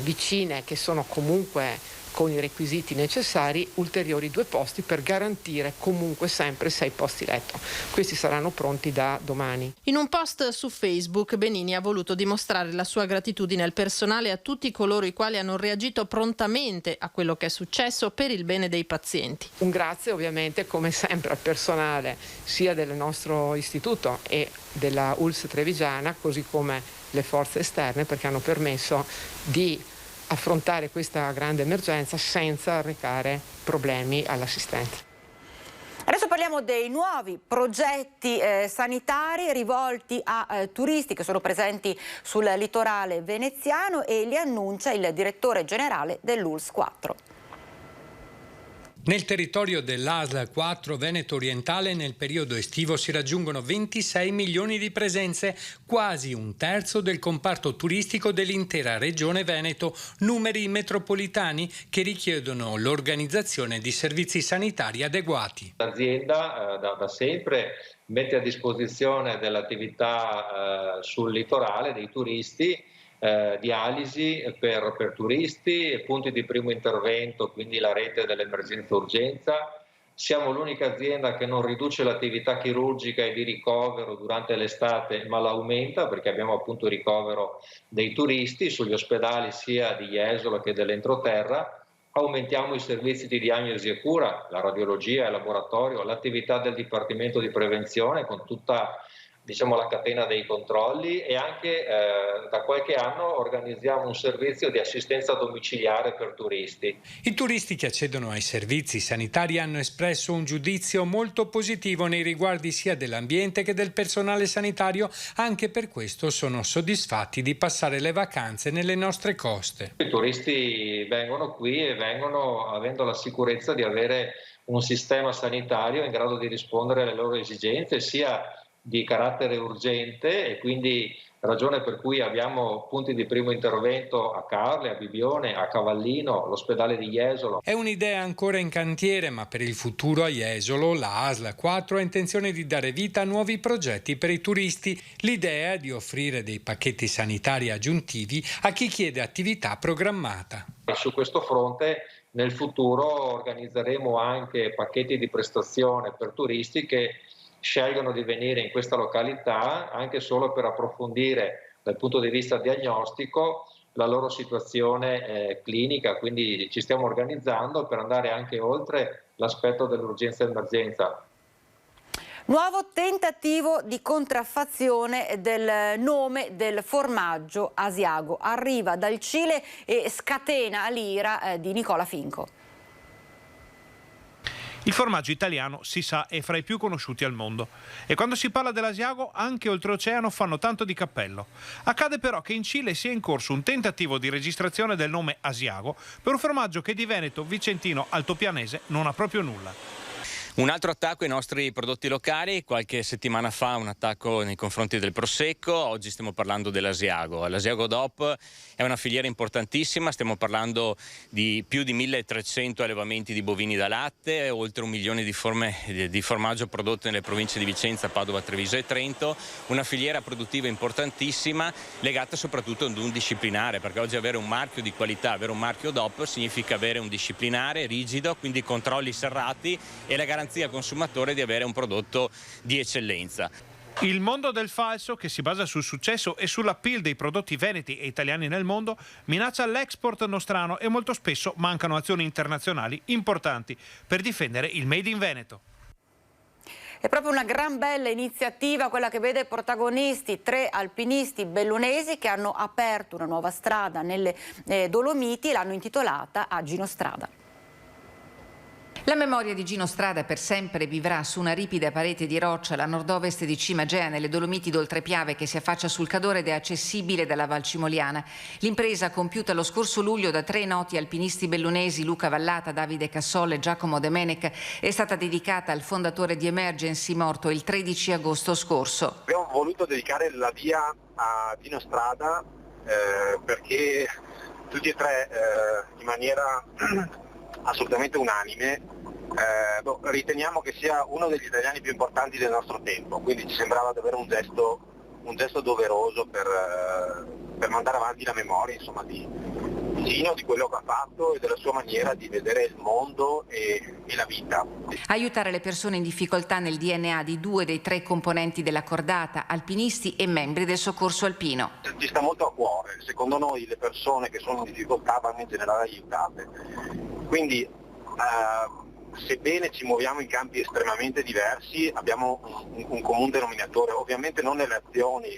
[SPEAKER 13] vicine, che sono comunque con i requisiti necessari, ulteriori 2 posti per garantire comunque sempre 6 posti letto. Questi saranno pronti da domani.
[SPEAKER 10] In un post su Facebook, Benini ha voluto dimostrare la sua gratitudine al personale e a tutti coloro i quali hanno reagito prontamente a quello che è successo per il bene dei pazienti.
[SPEAKER 13] Un grazie ovviamente come sempre al personale sia del nostro istituto e della ULSS Trevigiana, così come le forze esterne, perché hanno permesso di affrontare questa grande emergenza senza arrecare problemi all'assistenza.
[SPEAKER 1] Adesso parliamo dei nuovi progetti sanitari rivolti a turisti che sono presenti sul litorale veneziano, e li annuncia il direttore generale dell'ULSS 4.
[SPEAKER 23] Nel territorio dell'ASL 4 Veneto Orientale nel periodo estivo si raggiungono 26 milioni di presenze, quasi un terzo del comparto turistico dell'intera regione Veneto, numeri metropolitani che richiedono l'organizzazione di servizi sanitari adeguati.
[SPEAKER 14] L'azienda da sempre mette a disposizione dell'attività sul litorale dei turisti, dialisi per turisti, punti di primo intervento, quindi la rete dell'emergenza urgenza. Siamo l'unica azienda che non riduce l'attività chirurgica e di ricovero durante l'estate, ma la aumenta, perché abbiamo appunto il ricovero dei turisti sugli ospedali sia di Jesolo che dell'entroterra. Aumentiamo i servizi di diagnosi e cura, la radiologia, il laboratorio, l'attività del Dipartimento di Prevenzione con tutta la catena dei controlli, e anche da qualche anno organizziamo un servizio di assistenza domiciliare per turisti.
[SPEAKER 23] I turisti che accedono ai servizi sanitari hanno espresso un giudizio molto positivo nei riguardi sia dell'ambiente che del personale sanitario, anche per questo sono soddisfatti di passare le vacanze nelle nostre coste.
[SPEAKER 14] I turisti vengono qui e vengono avendo la sicurezza di avere un sistema sanitario in grado di rispondere alle loro esigenze, sia di carattere urgente, e quindi ragione per cui abbiamo punti di primo intervento a Carle, a Bibione, a Cavallino, l'ospedale di Jesolo.
[SPEAKER 23] È un'idea ancora in cantiere, ma per il futuro a Jesolo la ASL 4 ha intenzione di dare vita a nuovi progetti per i turisti. L'idea è di offrire dei pacchetti sanitari aggiuntivi a chi chiede attività programmata.
[SPEAKER 14] E su questo fronte nel futuro organizzeremo anche pacchetti di prestazione per turisti che scelgono di venire in questa località anche solo per approfondire dal punto di vista diagnostico la loro situazione clinica, quindi ci stiamo organizzando per andare anche oltre l'aspetto dell'urgenza e emergenza.
[SPEAKER 1] Nuovo tentativo di contraffazione del nome del formaggio Asiago. Arriva dal Cile e scatena l'ira di Nicola Finco.
[SPEAKER 15] Il formaggio italiano, si sa, è fra i più conosciuti al mondo. E quando si parla dell'Asiago, anche oltreoceano fanno tanto di cappello. Accade però che in Cile sia in corso un tentativo di registrazione del nome Asiago per un formaggio che di Veneto, Vicentino, Altopianese non ha proprio nulla.
[SPEAKER 16] Un altro attacco ai nostri prodotti locali, qualche settimana fa un attacco nei confronti del Prosecco, oggi stiamo parlando dell'Asiago. L'Asiago DOP è una filiera importantissima, stiamo parlando di più di 1300 allevamenti di bovini da latte, oltre 1 milione di forme di formaggio prodotte nelle province di Vicenza, Padova, Treviso e Trento, una filiera produttiva importantissima legata soprattutto ad un disciplinare, perché oggi avere un marchio di qualità, avere un marchio DOP significa avere un disciplinare rigido, quindi controlli serrati e la garanzia al consumatore di avere un prodotto di eccellenza.
[SPEAKER 15] Il mondo del falso, che si basa sul successo e sull'appeal dei prodotti veneti e italiani nel mondo, minaccia l'export nostrano e molto spesso mancano azioni internazionali importanti per difendere il Made in Veneto.
[SPEAKER 1] È proprio una gran bella iniziativa quella che vede protagonisti 3 alpinisti bellunesi che hanno aperto una nuova strada nelle Dolomiti e l'hanno intitolata a Gino Strada.
[SPEAKER 21] La memoria di Gino Strada per sempre vivrà su una ripida parete di roccia alla nord-ovest di Cima Gea, nelle Dolomiti d'Oltrepiave, che si affaccia sul Cadore ed è accessibile dalla Val Cimoliana. L'impresa, compiuta lo scorso luglio da 3 noti alpinisti bellunesi, Luca Vallata, Davide Cassolle e Giacomo Demenec, è stata dedicata al fondatore di Emergency, morto il 13 agosto scorso.
[SPEAKER 17] Abbiamo voluto dedicare la via a Gino Strada perché tutti e 3 in maniera assolutamente unanime riteniamo che sia uno degli italiani più importanti del nostro tempo, quindi ci sembrava davvero un gesto doveroso per mandare avanti la memoria, insomma, di Gino, di quello che ha fatto e della sua maniera di vedere il mondo e la vita.
[SPEAKER 21] Aiutare le persone in difficoltà nel DNA di 2 dei 3 componenti della cordata, alpinisti e membri del soccorso alpino.
[SPEAKER 17] Ci sta molto a cuore, secondo noi le persone che sono in difficoltà vanno in generale aiutate, quindi sebbene ci muoviamo in campi estremamente diversi abbiamo un comune denominatore, ovviamente non nelle azioni,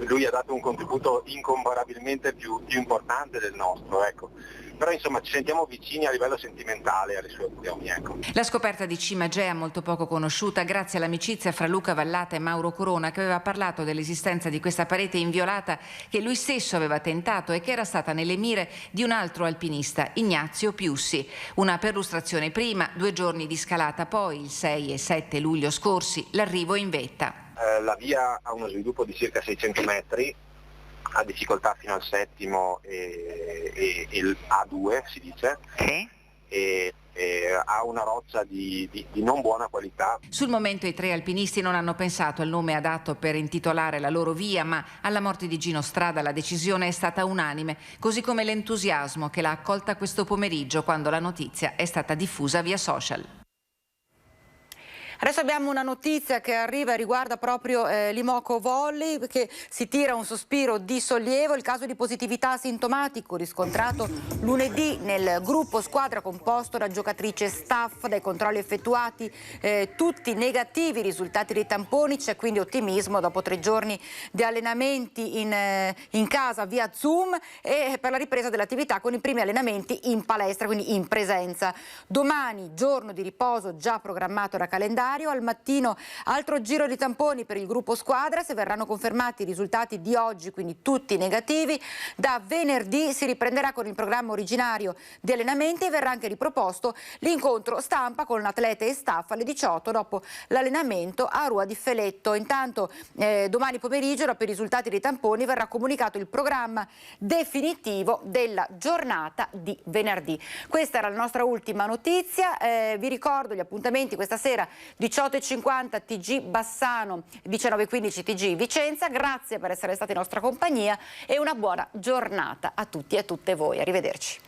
[SPEAKER 17] lui ha dato un contributo incomparabilmente più importante del nostro, ecco. Però insomma ci sentiamo vicini a livello sentimentale alle sue azioni. Ecco.
[SPEAKER 21] La scoperta di Cima Gea, molto poco conosciuta, grazie all'amicizia fra Luca Vallata e Mauro Corona, che aveva parlato dell'esistenza di questa parete inviolata che lui stesso aveva tentato e che era stata nelle mire di un altro alpinista, Ignazio Piussi. Una perlustrazione prima, 2 giorni di scalata poi, il 6 e 7 luglio scorsi, l'arrivo in vetta.
[SPEAKER 17] La via ha uno sviluppo di circa 600 metri, ha difficoltà fino al 7° e il A2 si dice, e ha una roccia di non buona qualità.
[SPEAKER 21] Sul momento i 3 alpinisti non hanno pensato al nome adatto per intitolare la loro via, ma alla morte di Gino Strada la decisione è stata unanime, così come l'entusiasmo che l'ha accolta questo pomeriggio quando la notizia è stata diffusa via social.
[SPEAKER 1] Adesso abbiamo una notizia che arriva e riguarda proprio l'Imoco Volley, che si tira un sospiro di sollievo. Il caso di positività asintomatico riscontrato lunedì nel gruppo squadra composto da giocatrice staff, dai controlli effettuati tutti negativi, risultati dei tamponi, c'è quindi ottimismo dopo 3 giorni di allenamenti in casa via Zoom e per la ripresa dell'attività con i primi allenamenti in palestra, quindi in presenza. Domani giorno di riposo già programmato da calendario. Al mattino altro giro di tamponi per il gruppo squadra, se verranno confermati i risultati di oggi, quindi tutti negativi, da venerdì si riprenderà con il programma originario di allenamenti e verrà anche riproposto l'incontro stampa con atlete e staff alle 18 dopo l'allenamento a Rua di Feletto. Intanto domani pomeriggio, dopo i risultati dei tamponi, verrà comunicato il programma definitivo della giornata di venerdì. Questa era la nostra ultima notizia, vi ricordo gli appuntamenti questa sera: 18:50 TG Bassano, 19:15 TG Vicenza. Grazie per essere stati in nostra compagnia e una buona giornata a tutti e a tutte voi. Arrivederci.